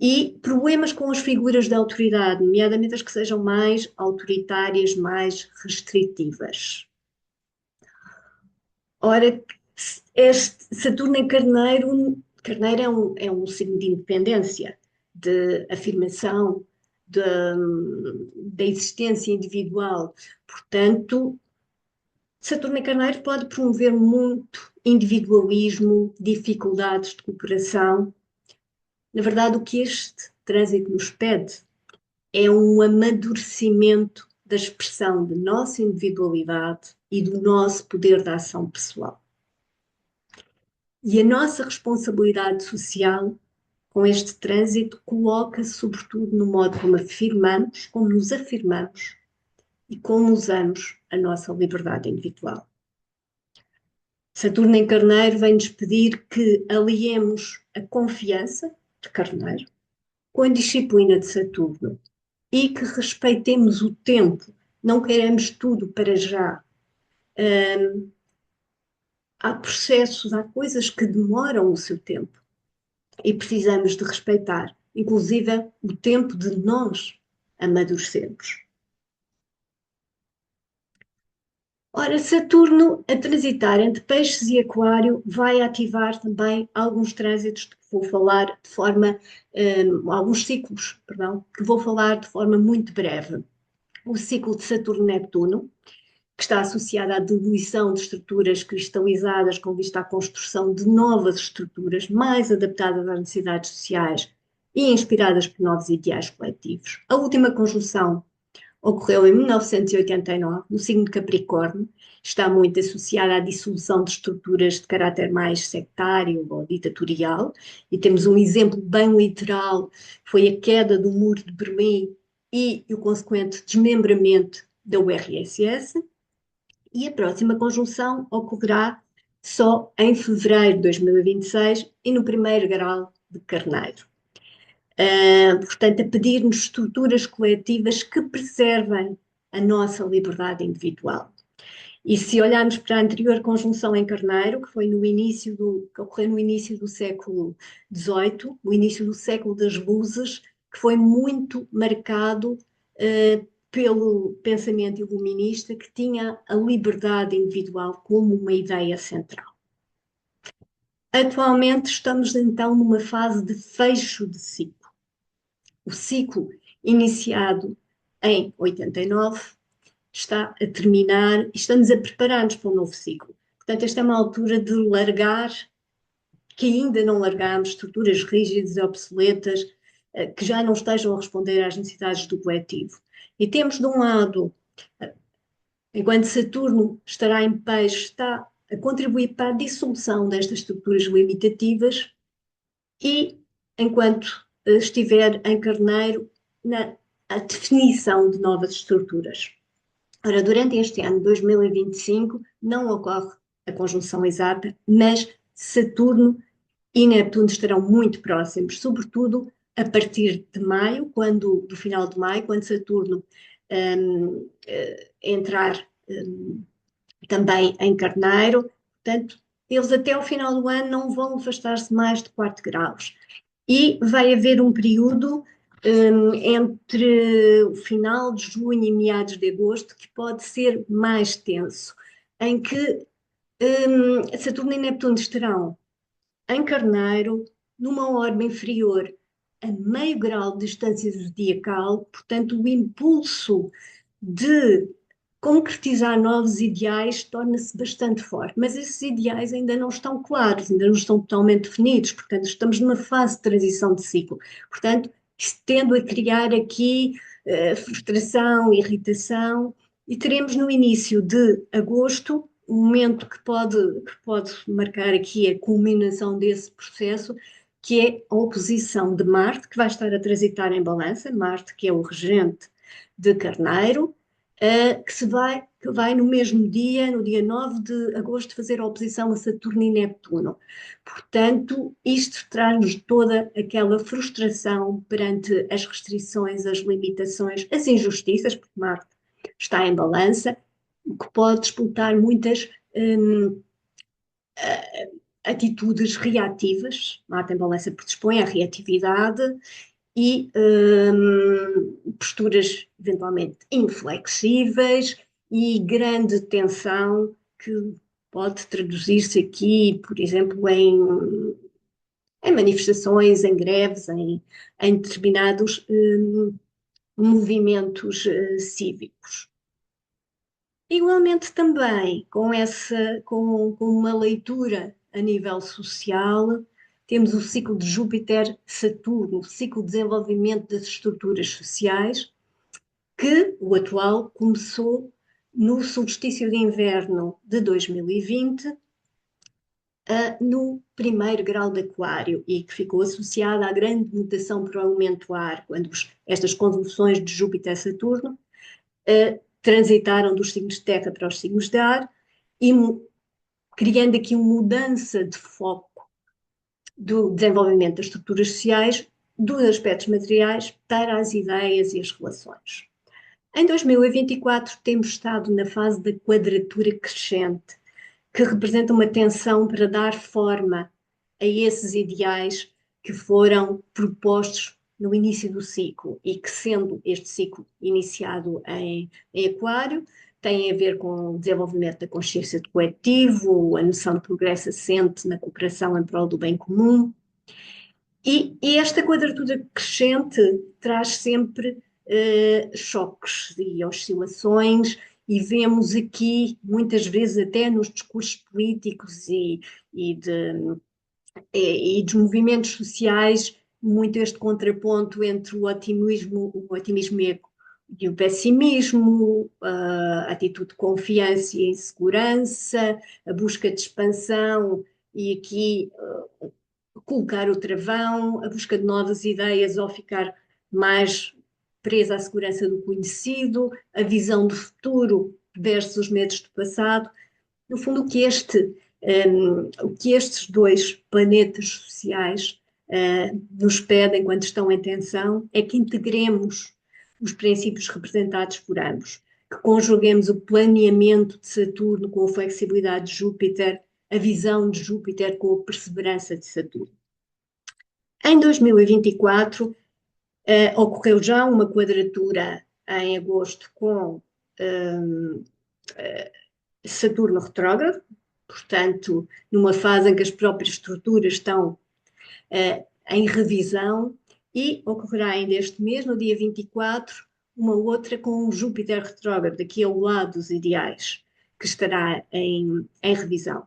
e problemas com as figuras de autoridade, nomeadamente as que sejam mais autoritárias, mais restritivas. Ora, este Saturno em Carneiro, Carneiro é um signo de independência, de afirmação da existência individual. Portanto, Saturno em Carneiro pode promover muito individualismo, dificuldades de cooperação. Na verdade, o que este trânsito nos pede é um amadurecimento da expressão de nossa individualidade e do nosso poder de ação pessoal. E a nossa responsabilidade social com este trânsito coloca-se sobretudo no modo como afirmamos, como nos afirmamos e como usamos a nossa liberdade individual. Saturno em Carneiro vem-nos pedir que aliemos a confiança de Carneiro com a disciplina de Saturno e que respeitemos o tempo, não queremos tudo para já. Há processos, há coisas que demoram o seu tempo e precisamos de respeitar, inclusive o tempo de nós amadurecermos. Ora, Saturno a transitar entre Peixes e Aquário vai ativar também alguns trânsitos que vou falar de forma, alguns ciclos, perdão, que vou falar de forma muito breve. O ciclo de Saturno-Neptuno, que está associado à diluição de estruturas cristalizadas com vista à construção de novas estruturas mais adaptadas às necessidades sociais e inspiradas por novos ideais coletivos. A última conjunção ocorreu em 1989, no signo de Capricórnio, está muito associada à dissolução de estruturas de caráter mais sectário ou ditatorial, e temos um exemplo bem literal, foi a queda do Muro de Berlim e o consequente desmembramento da URSS, e a próxima conjunção ocorrerá só em fevereiro de 2026 e no primeiro grau de Carneiro. Portanto, a pedir-nos estruturas coletivas que preservem a nossa liberdade individual. E se olharmos para a anterior conjunção em Carneiro, que foi que ocorreu no início do século XVIII, o início do século das luzes, que foi muito marcado pelo pensamento iluminista, que tinha a liberdade individual como uma ideia central. Atualmente estamos então numa fase de fecho de ciclo. O ciclo iniciado em 89 está a terminar e estamos a preparar-nos para um novo ciclo. Portanto, esta é uma altura de largar, que ainda não largamos, estruturas rígidas e obsoletas, que já não estejam a responder às necessidades do coletivo. E temos, de um lado, enquanto Saturno estará em Peixe, está a contribuir para a dissolução destas estruturas limitativas e, enquanto estiver em Carneiro, na a definição de novas estruturas. Ora, durante este ano, 2025, não ocorre a conjunção exata, mas Saturno e Neptuno estarão muito próximos, sobretudo a partir de maio, do final de maio, quando Saturno entrar também em Carneiro. Portanto, eles até o final do ano não vão afastar-se mais de 4 graus. E vai haver um período entre o final de junho e meados de agosto que pode ser mais tenso, em que Saturno e Neptuno estarão em Carneiro, numa orbe inferior a meio grau de distância zodiacal, portanto, o impulso de concretizar novos ideais torna-se bastante forte, mas esses ideais ainda não estão claros, ainda não estão totalmente definidos, portanto, estamos numa fase de transição de ciclo. Portanto, tendo a criar aqui frustração, irritação, e teremos no início de agosto um momento que pode marcar aqui a culminação desse processo, que é a oposição de Marte, que vai estar a transitar em balança, Marte, que é o regente de Carneiro, que vai no mesmo dia, no dia 9 de agosto, fazer a oposição a Saturno e Neptuno. Portanto, isto traz-nos toda aquela frustração perante as restrições, as limitações, as injustiças, porque Marte está em balança, o que pode disputar muitas atitudes reativas. Marte em balança predispõe à reatividade e posturas eventualmente inflexíveis e grande tensão que pode traduzir-se aqui, por exemplo, em manifestações, em greves, em determinados movimentos cívicos. Igualmente também, com uma leitura a nível social, temos o ciclo de Júpiter-Saturno, o ciclo de desenvolvimento das estruturas sociais, que o atual começou no solstício de inverno de 2020, no primeiro grau de Aquário, e que ficou associada à grande mutação para o elemento ar, quando estas conjunções de Júpiter-Saturno transitaram dos signos de terra para os signos de ar, e criando aqui uma mudança de foco do desenvolvimento das estruturas sociais, dos aspectos materiais para as ideias e as relações. Em 2024 temos estado na fase da quadratura crescente, que representa uma tensão para dar forma a esses ideais que foram propostos no início do ciclo e que, sendo este ciclo iniciado em Aquário, tem a ver com o desenvolvimento da consciência do coletivo, a noção de progresso assente na cooperação em prol do bem comum. E esta quadratura crescente traz sempre choques e oscilações, e vemos aqui, muitas vezes, até nos discursos políticos e dos movimentos sociais, muito este contraponto entre o otimismo e o pessimismo, a atitude de confiança e insegurança, a busca de expansão e aqui colocar o travão, a busca de novas ideias ou ficar mais presa à segurança do conhecido, a visão do futuro versus os medos do passado. No fundo, o que estes dois planetas sociais nos pedem quando estão em tensão é que integremos os princípios representados por ambos, que conjuguemos o planeamento de Saturno com a flexibilidade de Júpiter, a visão de Júpiter com a perseverança de Saturno. Em 2024, ocorreu já uma quadratura em agosto com Saturno retrógrado, portanto, numa fase em que as próprias estruturas estão em revisão, e ocorrerá ainda este mês, no dia 24, uma outra com Júpiter retrógrado, aqui ao lado dos ideais, que estará em revisão.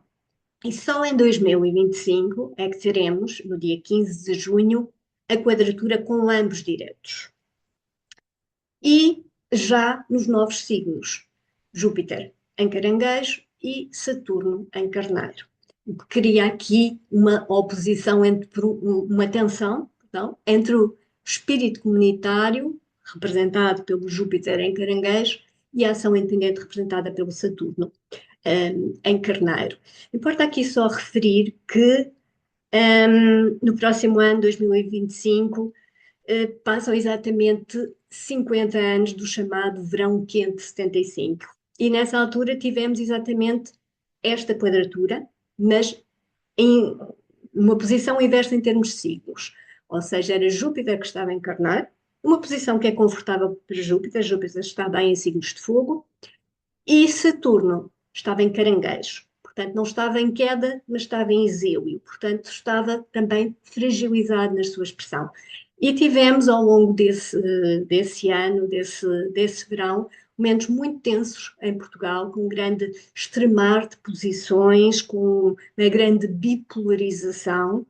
E só em 2025 é que teremos, no dia 15 de junho, a quadratura com ambos diretos. E já nos novos signos, Júpiter em Caranguejo e Saturno em Carneiro, o que cria aqui uma oposição, uma tensão, entre o espírito comunitário, representado pelo Júpiter em Caranguejo, e a ação independente representada pelo Saturno em Carneiro. Importa aqui só referir que no próximo ano, 2025, passam exatamente 50 anos do chamado Verão Quente 75. E nessa altura tivemos exatamente esta quadratura, mas em uma posição inversa em termos de signos. Ou seja, era Júpiter que estava a encarnar, uma posição que é confortável para Júpiter, Júpiter está bem em signos de fogo, e Saturno estava em Caranguejo. Portanto, não estava em queda, mas estava em exílio. Portanto, estava também fragilizado na sua expressão. E tivemos, ao longo desse ano, desse verão, momentos muito tensos em Portugal, com um grande extremar de posições, com uma grande bipolarização.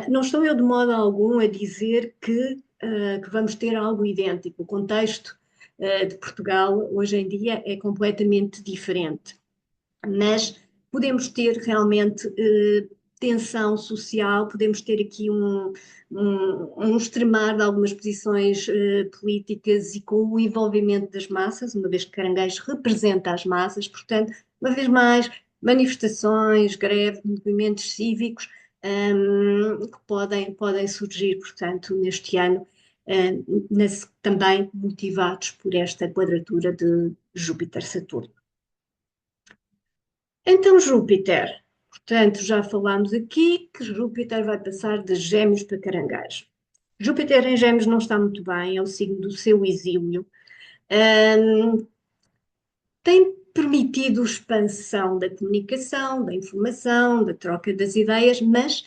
Não estou eu de modo algum a dizer que vamos ter algo idêntico. O contexto de Portugal hoje em dia é completamente diferente, mas podemos ter realmente tensão social, podemos ter aqui um extremar de algumas posições políticas e com o envolvimento das massas, uma vez que Caranguejo representa as massas, portanto, uma vez mais, manifestações, greves, movimentos cívicos que podem surgir, portanto, neste ano, também motivados por esta quadratura de Júpiter-Saturno. Então, Júpiter, portanto, já falámos aqui que Júpiter vai passar de Gêmeos para Caranguejo. Júpiter em Gêmeos não está muito bem, é o signo do seu exílio. Tem permitido expansão da comunicação, da informação, da troca das ideias, mas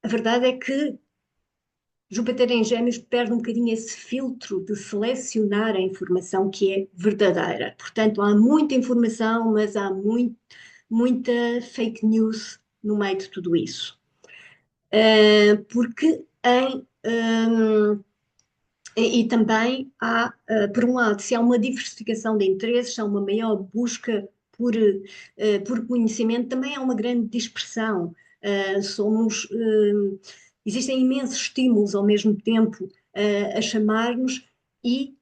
a verdade é que Júpiter em Gêmeos perde um bocadinho esse filtro de selecionar a informação que é verdadeira. Portanto, há muita informação, mas há muita fake news no meio de tudo isso. Porque e também há, por um lado, se há uma diversificação de interesses, há uma maior busca por conhecimento, também há uma grande dispersão. Existem imensos estímulos ao mesmo tempo a chamar-nos e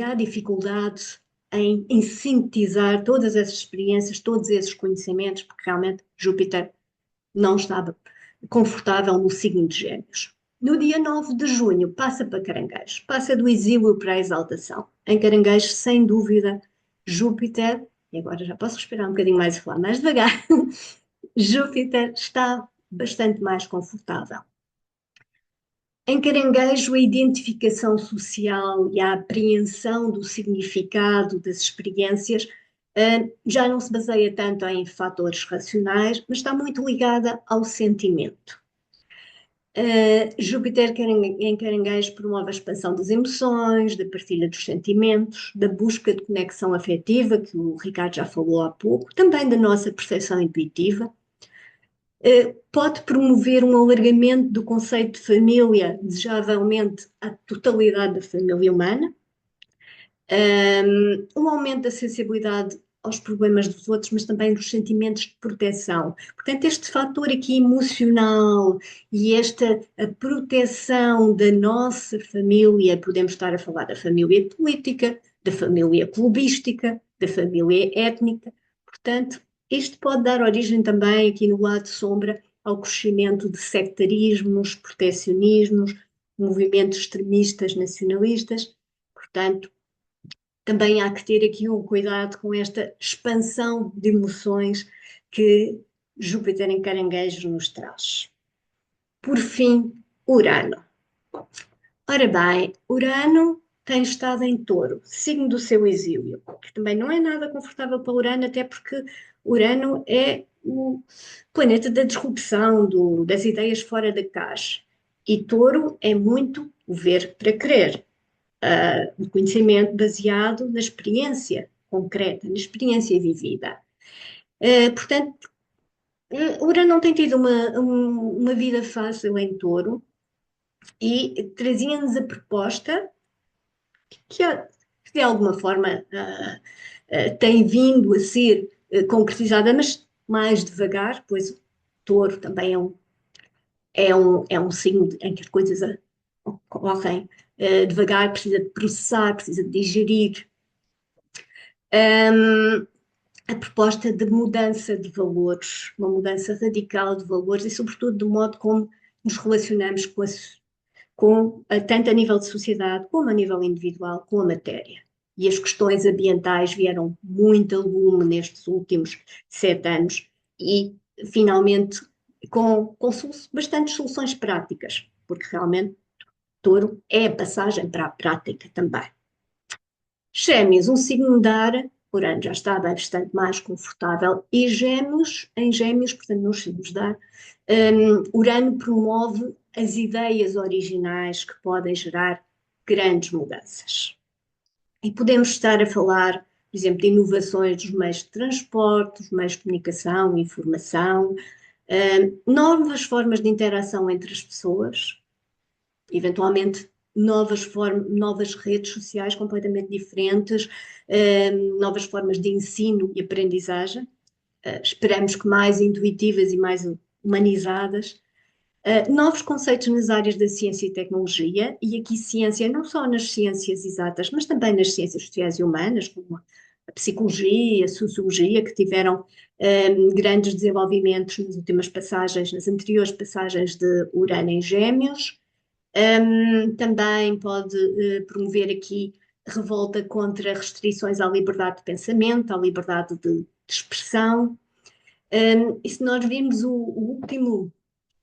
há dificuldade em sintetizar todas essas experiências, todos esses conhecimentos, porque realmente Júpiter não estava confortável no signo de Gêmeos. No dia 9 de junho, passa para Caranguejo, passa do exílio para a exaltação. Em Caranguejo, sem dúvida, Júpiter, e agora já posso respirar um bocadinho mais e falar mais devagar, Júpiter está bastante mais confortável. Em Caranguejo, a identificação social e a apreensão do significado das experiências já não se baseia tanto em fatores racionais, mas está muito ligada ao sentimento. Júpiter em Caranguejo promove a expansão das emoções, da partilha dos sentimentos, da busca de conexão afetiva, que o Ricardo já falou há pouco, também da nossa percepção intuitiva. Pode promover um alargamento do conceito de família, desejavelmente à totalidade da família humana, um aumento da sensibilidade aos problemas dos outros, mas também dos sentimentos de proteção. Portanto, este fator aqui emocional e a proteção da nossa família, podemos estar a falar da família política, da família clubística, da família étnica, portanto, isto pode dar origem também, aqui no lado sombra, ao crescimento de sectarismos, protecionismos, movimentos extremistas nacionalistas. Portanto, também há que ter aqui um cuidado com esta expansão de emoções que Júpiter em Caranguejo nos traz. Por fim, Urano. Ora bem, Urano tem estado em Touro, signo do seu exílio, que também não é nada confortável para Urano, até porque Urano é o planeta da disrupção, das ideias fora da caixa. E Touro é muito o ver para crer. O conhecimento baseado na experiência concreta, na experiência vivida. Portanto, Urano não tem tido uma vida fácil em Touro e trazia-nos a proposta que de alguma forma tem vindo a ser concretizada, mas mais devagar, pois o Touro também é um signo em que as coisas ocorrem devagar, precisa de processar, precisa de digerir. A proposta de mudança de valores, uma mudança radical de valores e, sobretudo, do modo como nos relacionamos tanto a nível de sociedade como a nível individual, com a matéria. E as questões ambientais vieram muito a lume nestes últimos 7 anos e, finalmente, com bastantes soluções práticas, porque realmente Touro é a passagem para a prática também. Gêmeos, um signo de ar Urano já está bastante mais confortável. E Gêmeos, em Gêmeos, portanto, nos signos de ar, Urano promove as ideias originais que podem gerar grandes mudanças. E podemos estar a falar, por exemplo, de inovações dos meios de transporte, dos meios de comunicação, informação, novas formas de interação entre as pessoas, eventualmente novas redes sociais completamente diferentes, novas formas de ensino e aprendizagem, esperamos que mais intuitivas e mais humanizadas, novos conceitos nas áreas da ciência e tecnologia, e aqui ciência não só nas ciências exatas, mas também nas ciências sociais e humanas, como a psicologia, a sociologia, que tiveram grandes desenvolvimentos nas últimas passagens, nas anteriores passagens de Urano em Gêmeos. Também pode promover aqui revolta contra restrições à liberdade de pensamento, à liberdade de expressão. E se nós virmos o último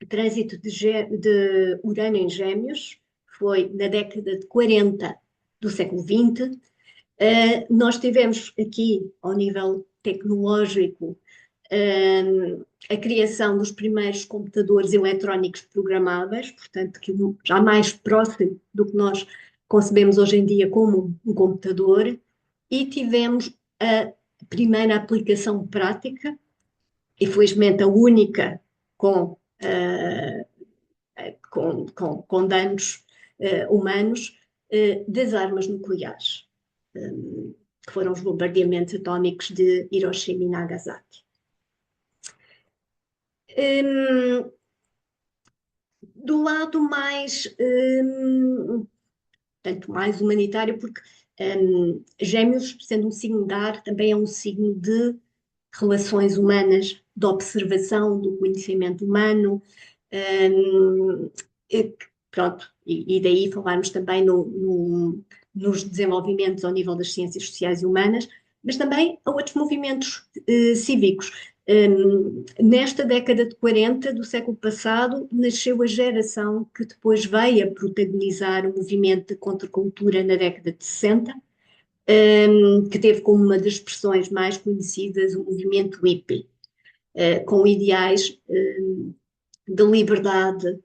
trânsito de Urano em Gêmeos, foi na década de 40 do século XX, nós tivemos aqui, ao nível tecnológico, a criação dos primeiros computadores eletrónicos programáveis, portanto, que já mais próximo do que nós concebemos hoje em dia como um computador, e tivemos a primeira aplicação prática, infelizmente a única com, com danos humanos, das armas nucleares, que foram os bombardeamentos atómicos de Hiroshima e Nagasaki. Do lado mais, tanto mais humanitário, porque Gêmeos, sendo um signo de ar, também é um signo de relações humanas, de observação do conhecimento humano, pronto, e daí falarmos também nos desenvolvimentos ao nível das ciências sociais e humanas, mas também a outros movimentos cívicos. Nesta década de 40 do século passado, nasceu a geração que depois veio a protagonizar o movimento de contracultura na década de 60, que teve como uma das expressões mais conhecidas o movimento hippie, com ideais de liberdade,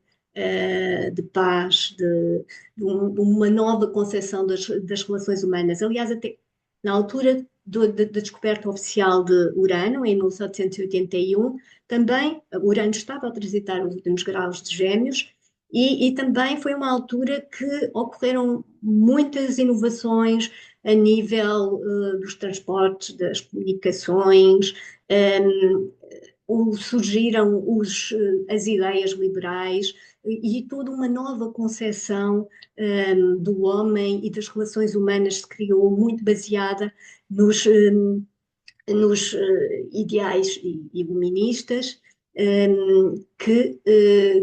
de paz, de uma nova concepção das relações humanas. Aliás, até na altura da descoberta oficial de Urano, em 1781, também Urano estava a transitar os últimos graus de Gêmeos, e também foi uma altura que ocorreram muitas inovações a nível dos transportes, das comunicações, surgiram as ideias liberais e toda uma nova concepção do homem e das relações humanas se criou, muito baseada nos ideais iluministas que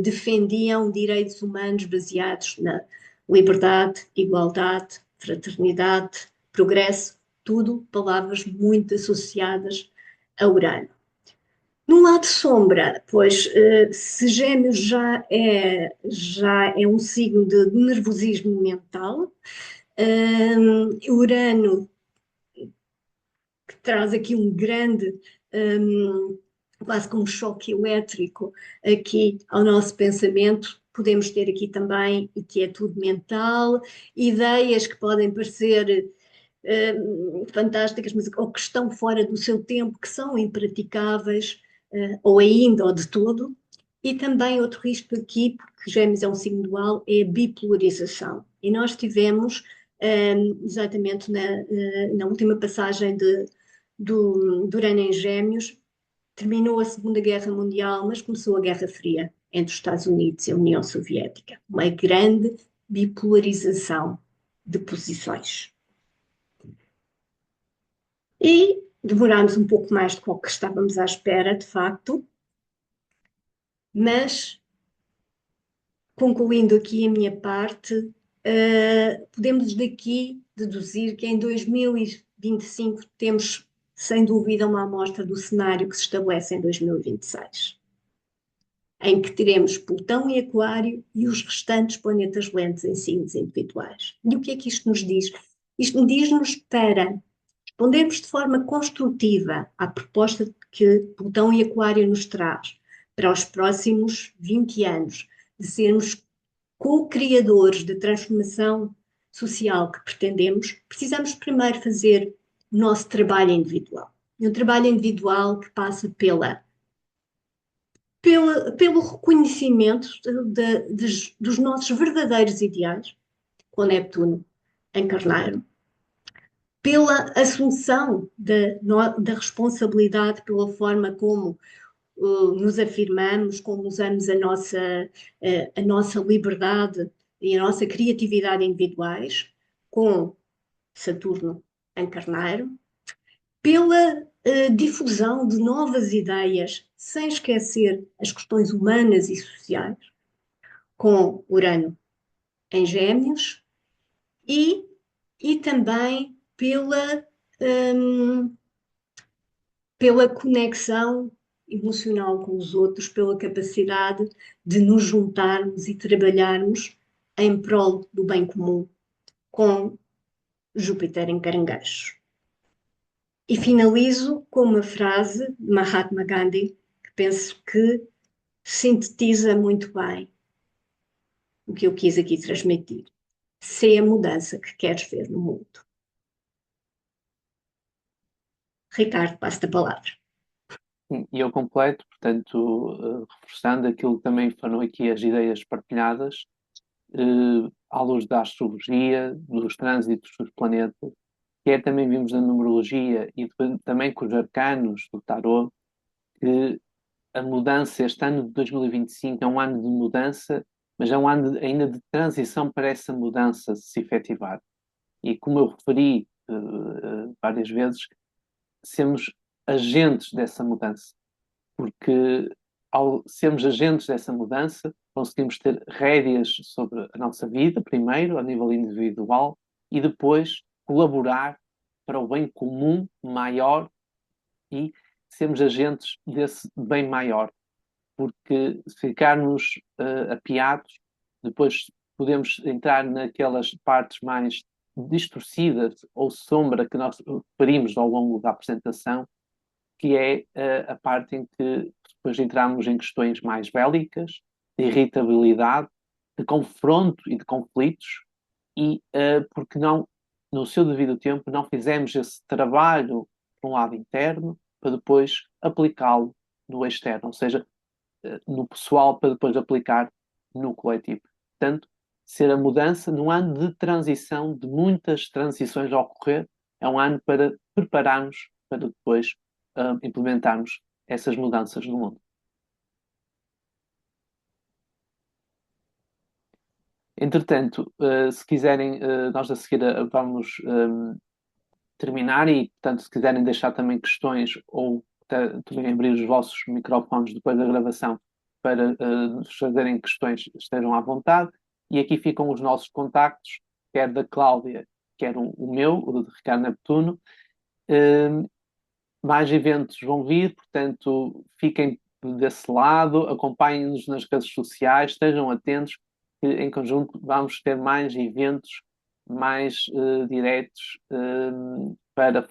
defendiam direitos humanos baseados na liberdade, igualdade, fraternidade, progresso, tudo palavras muito associadas a Urano. No lado sombra, pois, se Gêmeos já é um signo de nervosismo mental, Urano, que traz aqui um grande, quase como um choque elétrico aqui ao nosso pensamento, podemos ter aqui também inquietude mental, ideias que podem parecer fantásticas, mas ou que estão fora do seu tempo, que são impraticáveis, ou ainda, ou de todo. E também outro risco aqui, porque Gêmeos é um signo dual, é a bipolarização. E nós tivemos, exatamente na última passagem do Urano em Gêmeos, terminou a Segunda Guerra Mundial, mas começou a Guerra Fria entre os Estados Unidos e a União Soviética. Uma grande bipolarização de posições. E demorámos um pouco mais do que estávamos à espera, de facto, mas, concluindo aqui a minha parte, podemos daqui deduzir que em 2025 temos, sem dúvida, uma amostra do cenário que se estabelece em 2026, em que teremos Plutão e Aquário e os restantes planetas lentes em signos individuais. E o que é que isto nos diz? Isto diz-nos para respondermos de forma construtiva à proposta que Plutão e Aquário nos traz para os próximos 20 anos, de sermos co-criadores da transformação social que pretendemos, precisamos primeiro fazer o nosso trabalho individual. E um trabalho individual que passa pelo reconhecimento dos nossos verdadeiros ideais, com Neptuno em Carneiro, pela assunção da responsabilidade pela forma como nos afirmamos, como usamos a nossa liberdade e a nossa criatividade individuais, com Saturno em Carneiro, pela difusão de novas ideias, sem esquecer as questões humanas e sociais, com Urano em Gêmeos, e, e também hum, pela conexão emocional com os outros, pela capacidade de nos juntarmos e trabalharmos em prol do bem comum, com Júpiter em Caranguejo. E finalizo com uma frase de Mahatma Gandhi, que penso que sintetiza muito bem o que eu quis aqui transmitir. Sê a mudança que queres ver no mundo. Ricardo, passo-te a palavra. E eu completo, portanto, reforçando aquilo que também foram aqui as ideias partilhadas, à luz da astrologia, dos trânsitos dos planetas, quer também vimos na numerologia e também com os arcanos do tarot, que a mudança, este ano de 2025 é um ano de mudança, mas é um ano ainda de transição para essa mudança se efetivar. E como eu referi várias vezes, sermos agentes dessa mudança, porque ao sermos agentes dessa mudança, conseguimos ter rédeas sobre a nossa vida, primeiro, a nível individual, e depois colaborar para o bem comum maior e sermos agentes desse bem maior. Porque se ficarmos apiados, depois podemos entrar naquelas partes mais distorcidas ou sombra que nós referimos ao longo da apresentação, que é a parte em que depois entramos em questões mais bélicas, de irritabilidade, de confronto e de conflitos, e porque não, no seu devido tempo, não fizemos esse trabalho por um lado interno para depois aplicá-lo no externo, ou seja, no pessoal para depois aplicar no coletivo. Portanto, ser a mudança num ano de transição, de muitas transições a ocorrer, é um ano para prepararmos para depois implementarmos essas mudanças no mundo. Entretanto, se quiserem, nós a seguir vamos terminar e, portanto, se quiserem deixar também questões ou também abrir os vossos microfones depois da gravação para nos fazerem questões, estejam à vontade. E aqui ficam os nossos contactos, quer da Cláudia, quer o meu, o de Ricardo Neptuno. Mais eventos vão vir, portanto, fiquem desse lado, acompanhem-nos nas redes sociais, estejam atentos, que em conjunto vamos ter mais eventos mais diretos para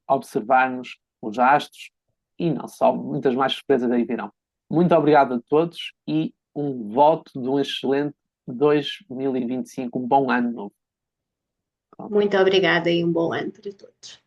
observarmos os astros e não só, muitas mais surpresas aí virão. Muito obrigado a todos e um voto de um excelente 2025, um bom ano novo. Muito obrigada e um bom ano para todos.